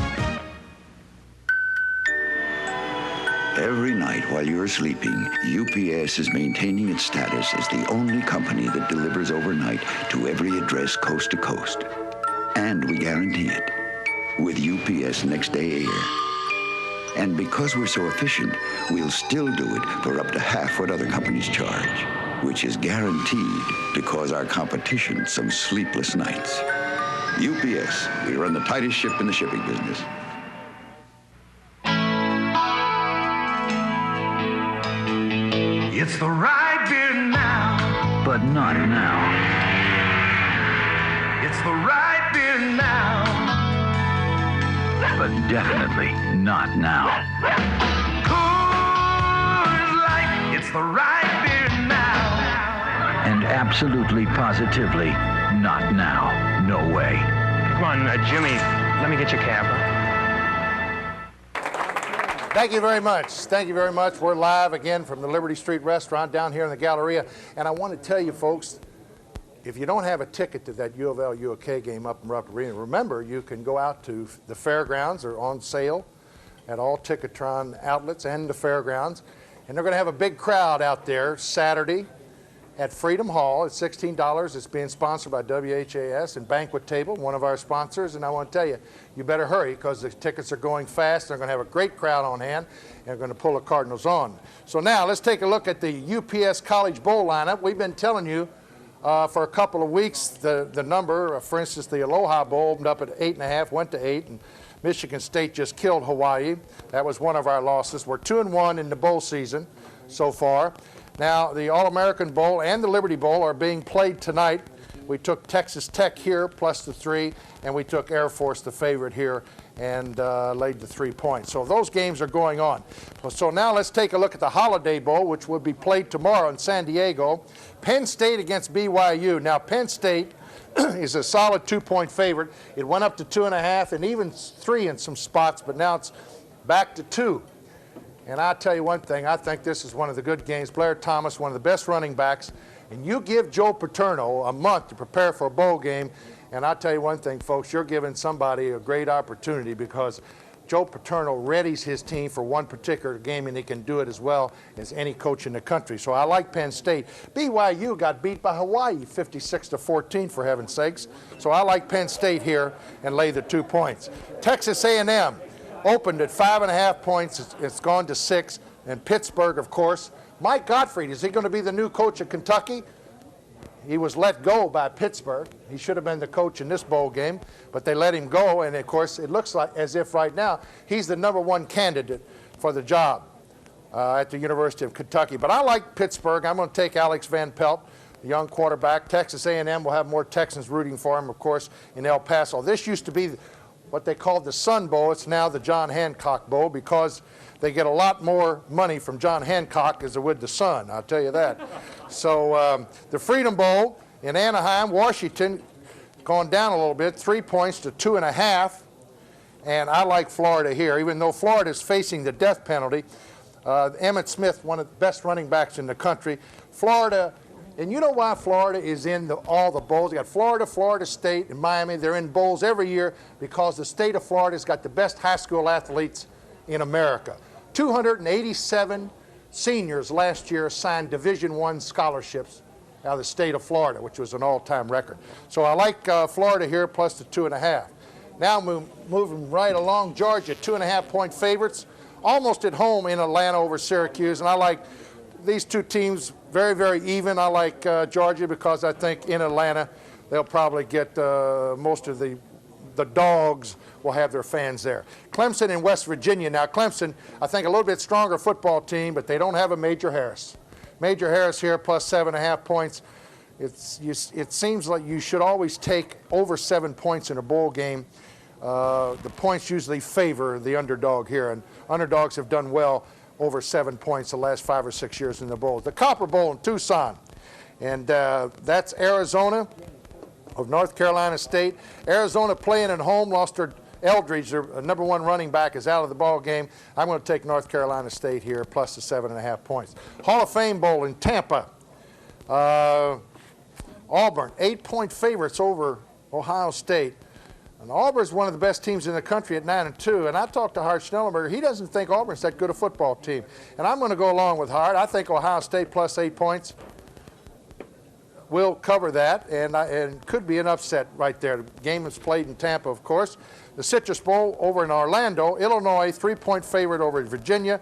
Every night while you're sleeping, UPS is maintaining its status as the only company that delivers overnight to every address coast to coast. And we guarantee it with UPS Next Day Air. And because we're so efficient, we'll still do it for up to half what other companies charge, which is guaranteed to cause our competition some sleepless nights. UPS, we run the tightest ship in the shipping business. It's the right beer now, but not now. It's the right beer now, But definitely not now. Coors Light, it's the right beer now. And absolutely positively not now. No way. Come on, Jimmy, let me get your camera. Thank you very much. Thank you very much. We're live again from the Liberty Street Restaurant down here in the Galleria. And I want to tell you, folks, if you don't have a ticket to that U of L UK game up in Rupp Arena, remember you can go out to the fairgrounds. They're on sale at all Ticketron outlets and the fairgrounds. And they're going to have a big crowd out there Saturday at Freedom Hall. It's $16. It's being sponsored by WHAS and Banquet Table, one of our sponsors. And I want to tell you, you better hurry because the tickets are going fast. They're going to have a great crowd on hand and they're going to pull the Cardinals on. So now let's take a look at the UPS College Bowl lineup. We've been telling you for a couple of weeks the number. For instance, the Aloha Bowl opened up at 8.5, went to 8, and Michigan State just killed Hawaii. That was one of our losses. We're 2-1 in the bowl season so far. Now, the All-American Bowl and the Liberty Bowl are being played tonight. We took Texas Tech here, plus the 3, and we took Air Force, the favorite, here, and laid the 3 points. So those games are going on. So now let's take a look at the Holiday Bowl, which will be played tomorrow in San Diego. Penn State against BYU. Now, Penn State is a solid 2-point favorite. It went up to 2.5 and even 3 in some spots, but now it's back to 2. And I'll tell you one thing, I think this is one of the good games. Blair Thomas, one of the best running backs. And you give Joe Paterno a month to prepare for a bowl game, and I'll tell you one thing, folks, you're giving somebody a great opportunity because Joe Paterno readies his team for one particular game, and he can do it as well as any coach in the country. So I like Penn State. BYU got beat by Hawaii 56-14, for heaven's sakes. So I like Penn State here and lay the 2 points. Texas A&M opened at 5.5 points. It's gone to 6. And Pittsburgh, of course. Mike Gottfried, is he going to be the new coach of Kentucky? He was let go by Pittsburgh. He should have been the coach in this bowl game, but they let him go. And, of course, it looks like as if right now he's the #1 candidate for the job at the University of Kentucky. But I like Pittsburgh. I'm going to take Alex Van Pelt, the young quarterback. Texas A&M will have more Texans rooting for him, of course, in El Paso. This used to be what they called the Sun Bowl. It's now the John Hancock Bowl because they get a lot more money from John Hancock as they would the Sun, I'll tell you that. So the Freedom Bowl in Anaheim, Washington, gone down a little bit, 3 points to 2.5. And I like Florida here, even though Florida is facing the death penalty. Emmitt Smith, one of the best running backs in the country. Florida, and you know why Florida is in all the bowls? You got Florida, Florida State, and Miami. They're in bowls every year because the state of Florida's got the best high school athletes in America. 287 seniors last year signed Division I scholarships out of the state of Florida, which was an all-time record. So I like Florida here plus the 2.5. Now moving right along, Georgia, 2.5-point favorites, almost at home in Atlanta over Syracuse. And I like these two teams very, very even. I like Georgia because I think in Atlanta they'll probably get most of the dogs will have their fans there. Clemson and West Virginia. Now, Clemson, I think a little bit stronger football team, but they don't have a Major Harris. Major Harris here plus 7.5 points. It seems like you should always take over 7 points in a bowl game. the points usually favor the underdog here, and underdogs have done well over 7 points the last 5 or 6 years in the bowls. The Copper Bowl in Tucson, and that's Arizona of North Carolina State. Arizona playing at home, lost their Eldridge, their #1 running back, is out of the ball game. I'm going to take North Carolina State here, plus the 7.5 points. Hall of Fame Bowl in Tampa. Auburn, 8-point favorites over Ohio State. And Auburn's one of the best teams in the country at 9-2. And I talked to Hart Schnellenberger. He doesn't think Auburn's that good a football team. And I'm going to go along with Hart. I think Ohio State plus 8 points will cover that, and could be an upset right there. The game is played in Tampa, of course. The Citrus Bowl over in Orlando. Illinois, 3-point favorite over Virginia.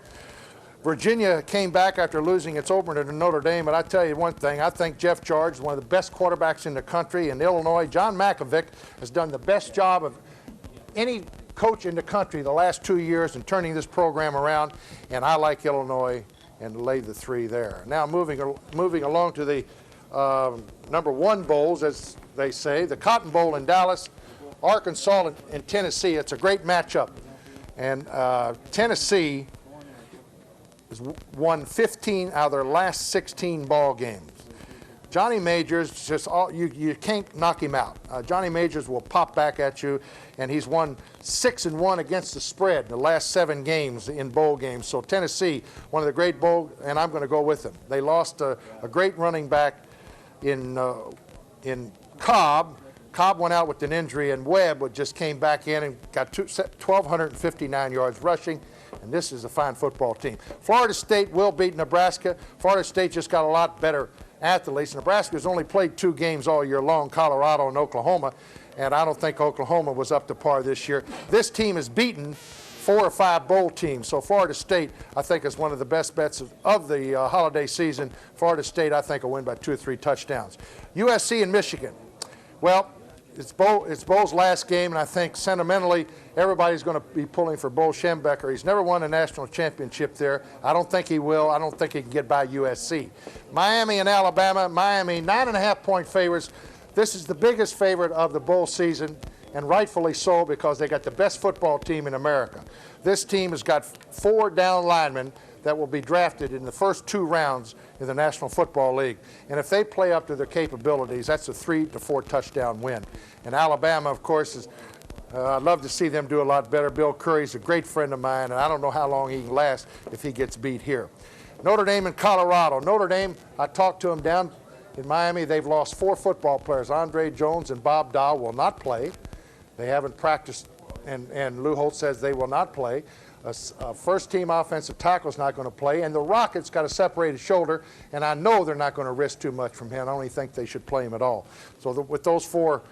Virginia came back after losing its opener to Notre Dame, but I tell you one thing, I think Jeff George is one of the best quarterbacks in the country. In Illinois, John Malkovich has done the best job of any coach in the country the last 2 years in turning this program around, and I like Illinois and lay the 3 there. Now moving along to the #1 bowls, as they say, the Cotton Bowl in Dallas, Arkansas and Tennessee. It's a great matchup, and Tennessee has won 15 out of their last 16 ball games. Johnny Majors, you can't knock him out. Johnny Majors will pop back at you, and he's won 6-1 against the spread in the last 7 games in bowl games. So Tennessee, one of the great bowl, and I'm going to go with them. They lost a great running back in Cobb. Cobb went out with an injury, and Webb just came back in and got 1,259 yards rushing. And this is a fine football team. Florida State will beat Nebraska. Florida State just got a lot better athletes. Nebraska's only played 2 games all year long, Colorado and Oklahoma, and I don't think Oklahoma was up to par this year. This team has beaten 4 or 5 bowl teams, so Florida State, I think, is one of the best bets of the holiday season. Florida State, I think, will win by 2 or 3 touchdowns. USC and Michigan. Well, it's Bo's last game, and I think sentimentally everybody's going to be pulling for Bo Schembechler. He's never won a national championship there. I don't think he will. I don't think he can get by USC. Miami and Alabama. Miami, 9.5-point favorites. This is the biggest favorite of the bowl season, and rightfully so, because they got the best football team in America. This team has got 4 down linemen that will be drafted in the first 2 rounds in the National Football League. And if they play up to their capabilities, that's a 3 to 4 touchdown win. And Alabama, of course, is I'd love to see them do a lot better. Bill Curry's a great friend of mine, and I don't know how long he can last if he gets beat here. Notre Dame and Colorado. Notre Dame, I talked to them down in Miami. They've lost 4 football players. Andre Jones and Bob Dow will not play. They haven't practiced, and Lou Holtz says they will not play. A first-team offensive tackle is not going to play, and the Rockets got a separated shoulder, and I know they're not going to risk too much from him. I only think they should play him at all. So with those four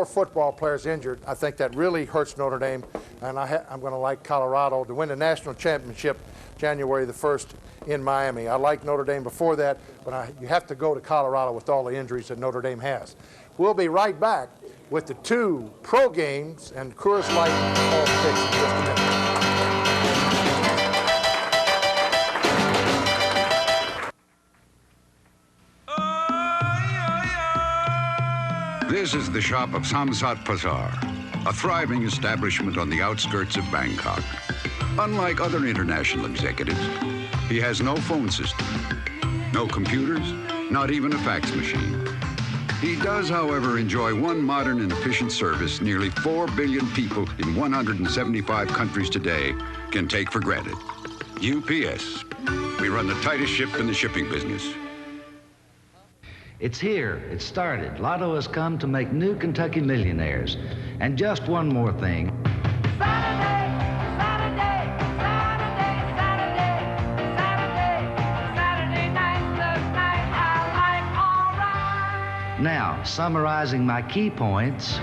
football players injured, I think that really hurts Notre Dame, and I'm going to like Colorado to win the national championship January the 1st in Miami. I liked Notre Dame before that, but you have to go to Colorado with all the injuries that Notre Dame has. We'll be right back with the 2 pro games and Coors Light all picks in just a minute. This is the shop of Samsat Bazaar, a thriving establishment on the outskirts of Bangkok. Unlike other international executives, he has no phone system, no computers, not even a fax machine. He does, however, enjoy one modern and efficient service nearly 4 billion people in 175 countries today can take for granted. UPS. We run the tightest ship in the shipping business. It's here. It started. Lotto has come to make new Kentucky millionaires. And just one more thing. Now, summarizing my key points.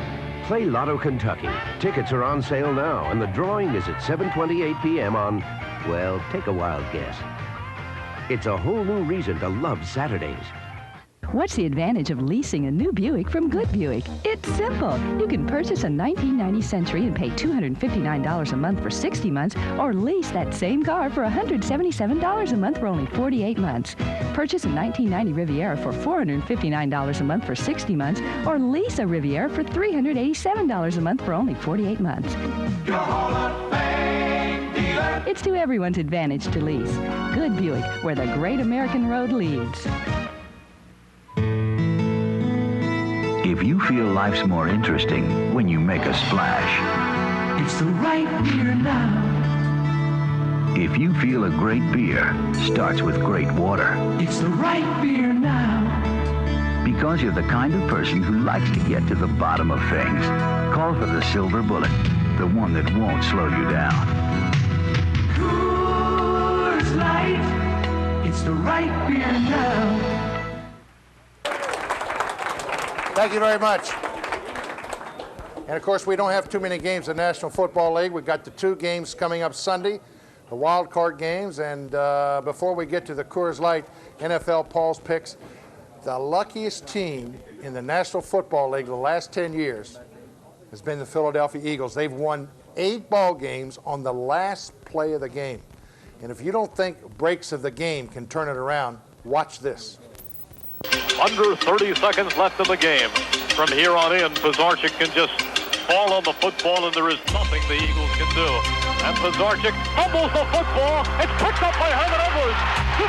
Play Lotto Kentucky. Tickets are on sale now, and the drawing is at 7:28 p.m. on, well, take a wild guess. It's a whole new reason to love Saturdays. What's the advantage of leasing a new Buick from Good Buick? It's simple. You can purchase a 1990 Century and pay $259 a month for 60 months, or lease that same car for $177 a month for only 48 months. Purchase a 1990 Riviera for $459 a month for 60 months, or lease a Riviera for $387 a month for only 48 months. It's to everyone's advantage to lease. Good Buick, where the great American road leads. If you feel life's more interesting when you make a splash, It's the right beer now. if you feel a great beer starts with great water, It's the right beer now. because you're the kind of person who likes to get to the bottom of things, call for the Silver Bullet, the one that won't slow you down. Coors Light. It's the right beer now. Thank you very much. And of course, we don't have too many games in the National Football League. We've got the 2 games coming up Sunday, the wild card games. And before we get to the Coors Light NFL Paul's picks, the luckiest team in the National Football League the last 10 years has been the Philadelphia Eagles. They've won 8 ball games on the last play of the game. And if you don't think breaks of the game can turn it around, watch this. Under 30 seconds left in the game. From here on in, Pizarczyk can just fall on the football, and there is nothing the Eagles can do. And Pizarczyk fumbles the football. It's picked up by Herman Edwards. 15,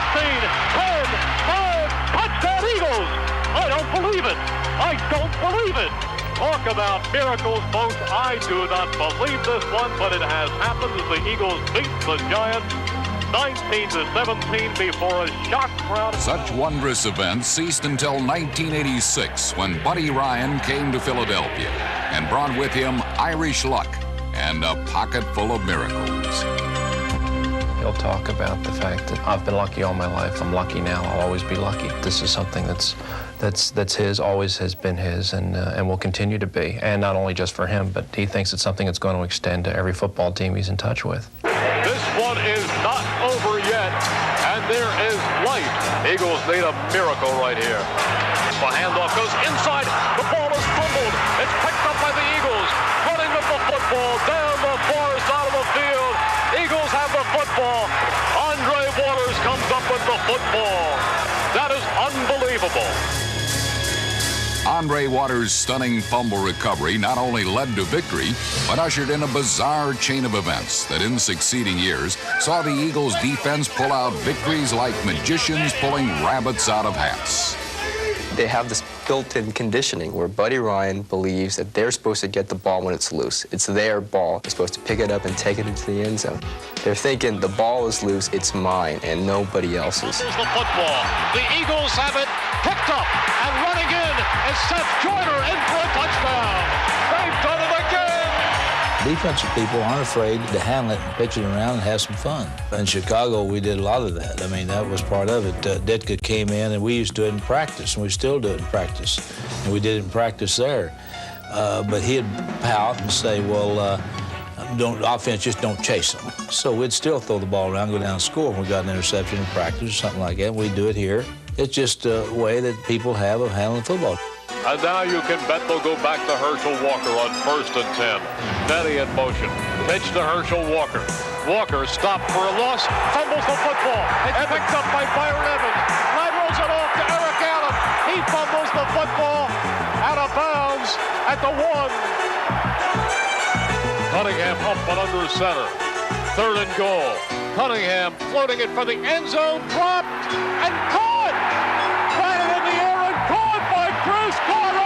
10, 5, touchdown Eagles! I don't believe it. I don't believe it. Talk about miracles, folks. I do not believe this one, but it has happened as the Eagles beat the Giants 19-17 before a shocked crowd. Such wondrous events ceased until 1986, when Buddy Ryan came to Philadelphia and brought with him Irish luck and a pocket full of miracles. He'll talk about the fact that I've been lucky all my life. I'm lucky now. I'll always be lucky. This is something that's his, always has been his, and will continue to be. And not only just for him, but he thinks it's something that's going to extend to every football team he's in touch with. This one is not over yet, and there is life. Eagles need a miracle right here. The handoff goes inside. The ball is fumbled. It's picked up by the Eagles. Running with the football down the far side of the field. Eagles have the football. Andre Waters comes up with the football. That is unbelievable. Andre Waters' stunning fumble recovery not only led to victory, but ushered in a bizarre chain of events that in succeeding years saw the Eagles' defense pull out victories like magicians pulling rabbits out of hats. They have this built-in conditioning where Buddy Ryan believes that they're supposed to get the ball when it's loose. It's their ball. They're supposed to pick it up and take it into the end zone. They're thinking the ball is loose, it's mine, and nobody else's. The football. The Eagles have it picked up and running in is Seth Joyner in for a touchdown. They've done it again. Defensive people aren't afraid to handle it and pitch it around and have some fun. In Chicago, we did a lot of that. I mean, that was part of it. Ditka came in, and we used to do it in practice, and we still do it in practice. And we did it in practice there. But he'd pout and say, well, offense, just don't chase them. So we'd still throw the ball around, go down and score when we got an interception in practice or something like that. We'd do it here. It's just a way that people have of handling football. And now you can bet they'll go back to Herschel Walker on 1st and 10. Nettie in motion. Pitch to Herschel Walker. Walker stopped for a loss. Fumbles the football. It's picked up by Byron Evans. Laterals it off to Eric Allen. He fumbles the football out of bounds at the 1. Cunningham up and under center. 3rd and goal. Cunningham floating it for the end zone. Dropped and caught. Planted in the air and caught by Chris Carter.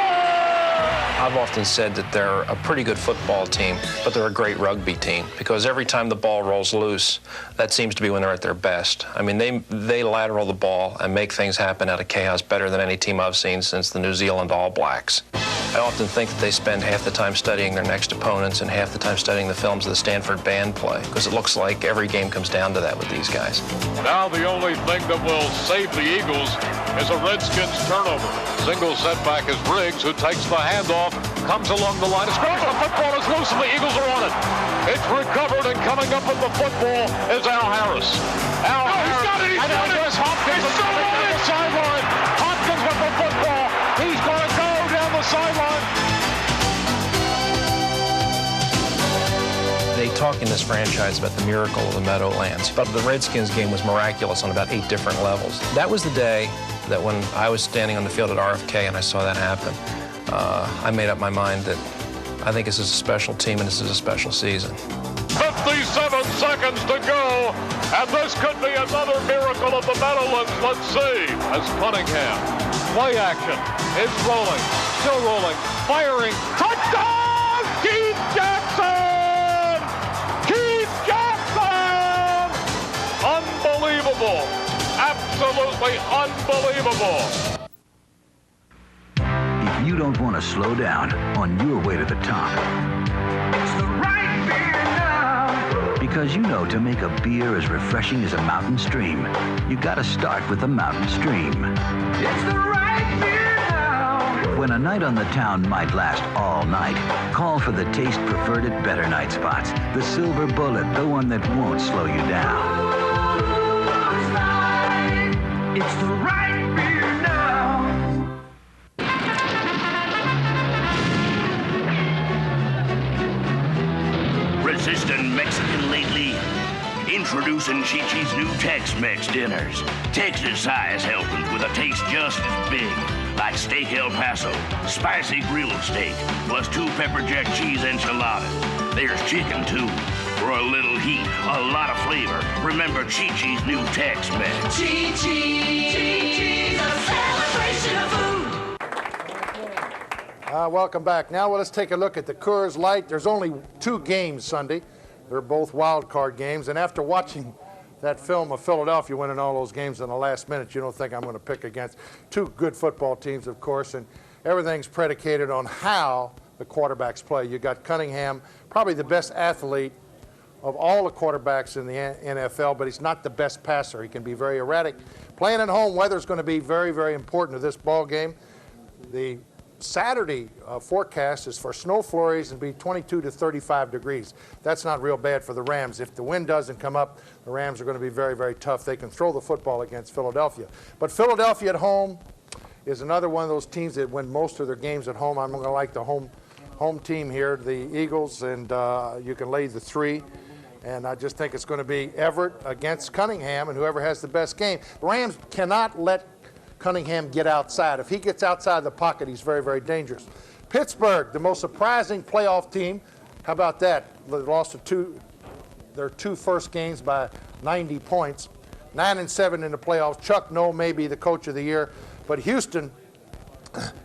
I've often said that they're a pretty good football team, but they're a great rugby team, because every time the ball rolls loose, that seems to be when they're at their best. I mean, they lateral the ball and make things happen out of chaos better than any team I've seen since the New Zealand All Blacks. I often think that they spend half the time studying their next opponents and half the time studying the films of the Stanford band play, because it looks like every game comes down to that with these guys. Now the only thing that will save the Eagles is a Redskins turnover. Single setback is Riggs, who takes the handoff, comes along the line, scores, the football is loose, and the Eagles are on it. It's recovered, and coming up with the football is Al Harris. Al Harris, he's got it, he's got it. Hopkins is coming down the sideline. Hopkins with the football. talk in this franchise about the miracle of the Meadowlands, but the Redskins game was miraculous on about 8 different levels. That was the day that when I was standing on the field at RFK and I saw that happen, I made up my mind that I think this is a special team and this is a special season. 57 seconds to go, and this could be another miracle of the Meadowlands. Let's see. As Cunningham, play action, is rolling, still rolling, firing, touchdown! Keith Jackson! Keith Jackson! Unbelievable. Absolutely unbelievable. If you don't want to slow down on your way to the top, it's the right beer now. Because you know to make a beer as refreshing as a mountain stream, you gotta start with a mountain stream. It's the right beer now. When a night on the town might last all night, call for the taste preferred at better night spots. The silver bullet, the one that won't slow you down. It's the right beer now. Resistant Mexican lately? Introducing Chi-Chi's new Tex-Mex dinners. Texas-size helpings with a taste just as big. Like steak El Paso, spicy grilled steak, plus 2 pepper jack cheese enchiladas. There's chicken, too. For a little heat, a lot of flavor. Remember Chi-Chi's new Tex-Mex. Chi-Chi's, a celebration of food. Welcome back. Now let's take a look at the Coors Light. There's only 2 games Sunday. They're both wild card games. And after watching that film of Philadelphia winning all those games in the last minute, you don't think I'm going to pick against 2 good football teams, of course. And everything's predicated on how the quarterbacks play. You got Cunningham, probably the best athlete of all the quarterbacks in the NFL, but he's not the best passer. He can be very erratic. Playing at home, weather's going to be very, very important to this ball game. The Saturday forecast is for snow flurries and be 22 to 35 degrees. That's not real bad for the Rams. If the wind doesn't come up, the Rams are going to be very, very tough. They can throw the football against Philadelphia. But Philadelphia at home is another one of those teams that win most of their games at home. I'm going to like the home team here, the Eagles, and you can lay the 3. And I just think it's going to be Everett against Cunningham, and whoever has the best game. The Rams cannot let Cunningham get outside. If he gets outside the pocket, he's very, very dangerous. Pittsburgh, the most surprising playoff team. How about that? They lost their 2 first games by 90 points. 9-7 in the playoffs. Chuck Noll may be the coach of the year, but Houston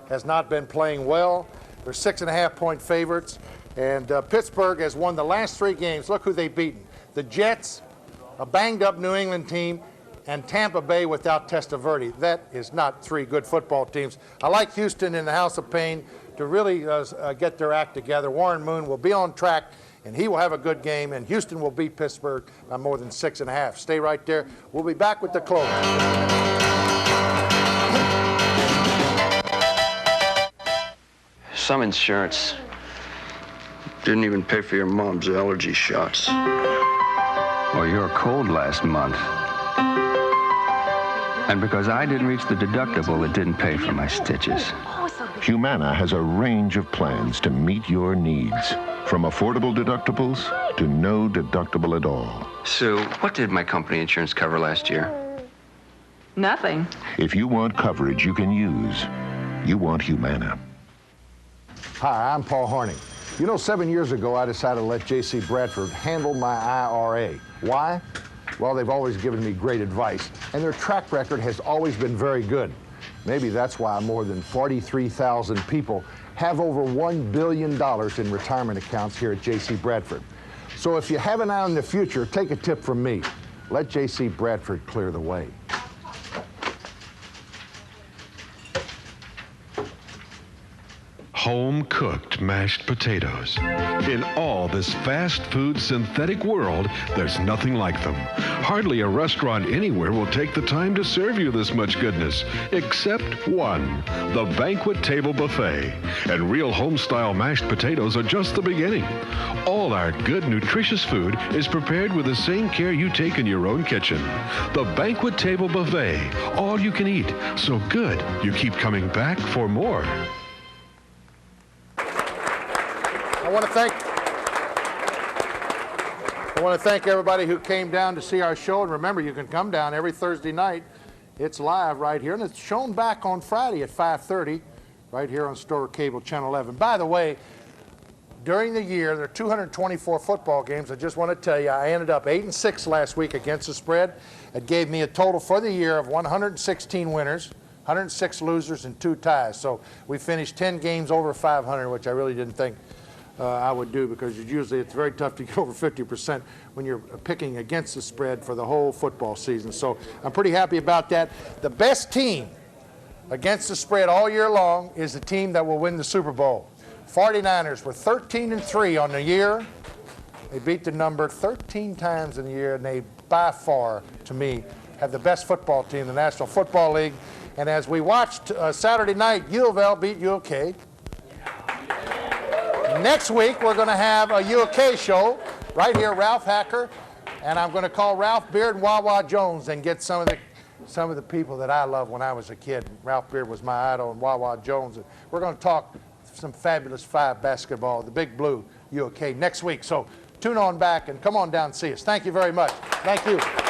has not been playing well. They're 6.5-point favorites. And Pittsburgh has won the last 3 games. Look who they've beaten. The Jets, a banged-up New England team, and Tampa Bay without Testaverde. That is not 3 good football teams. I like Houston in the House of Pain to really get their act together. Warren Moon will be on track, and he will have a good game, and Houston will beat Pittsburgh by more than 6.5. Stay right there. We'll be back with the close. Some insurance didn't even pay for your mom's allergy shots. Or your cold last month. And because I didn't reach the deductible, it didn't pay for my stitches. Humana has a range of plans to meet your needs. From affordable deductibles to no deductible at all. Sue, what did my company insurance cover last year? Nothing. If you want coverage you can use, you want Humana. Hi, I'm Paul Hornung. You know, 7 years ago, I decided to let J.C. Bradford handle my IRA. Why? Well, they've always given me great advice, and their track record has always been very good. Maybe that's why more than 43,000 people have over $1 billion in retirement accounts here at J.C. Bradford. So if you have an eye on the future, take a tip from me. Let J.C. Bradford clear the way. Home-cooked mashed potatoes. In all this fast food synthetic world, there's nothing like them. Hardly a restaurant anywhere will take the time to serve you this much goodness, except one, the Banquet Table Buffet. And real home-style mashed potatoes are just the beginning. All our good, nutritious food is prepared with the same care you take in your own kitchen. The Banquet Table Buffet, all you can eat, so good you keep coming back for more. I want to I want to thank everybody who came down to see our show. And remember, you can come down every Thursday night. It's live right here, and it's shown back on Friday at 5:30 right here on Storer Cable Channel 11. By the way, during the year, there are 224 football games. I just want to tell you, I ended up 8-6 last week against the spread. It gave me a total for the year of 116 winners, 106 losers, and 2 ties. So we finished 10 games over 500, which I really didn't think I would do, because usually it's very tough to get over 50% when you're picking against the spread for the whole football season. So I'm pretty happy about that. The best team against the spread all year long is the team that will win the Super Bowl. 49ers were 13-3 on the year. They beat the number 13 times in the year, and they, by far, to me, have the best football team in the National Football League. And as we watched Saturday night, U of L beat U of K. Next week, we're going to have a U of K show right here, Ralph Hacker, and I'm going to call Ralph Beard and Wawa Jones and get some of the people that I loved when I was a kid. Ralph Beard was my idol, and Wawa Jones. And we're going to talk some fabulous 5 basketball, the Big Blue U of K, next week. So tune on back and come on down and see us. Thank you very much. Thank you.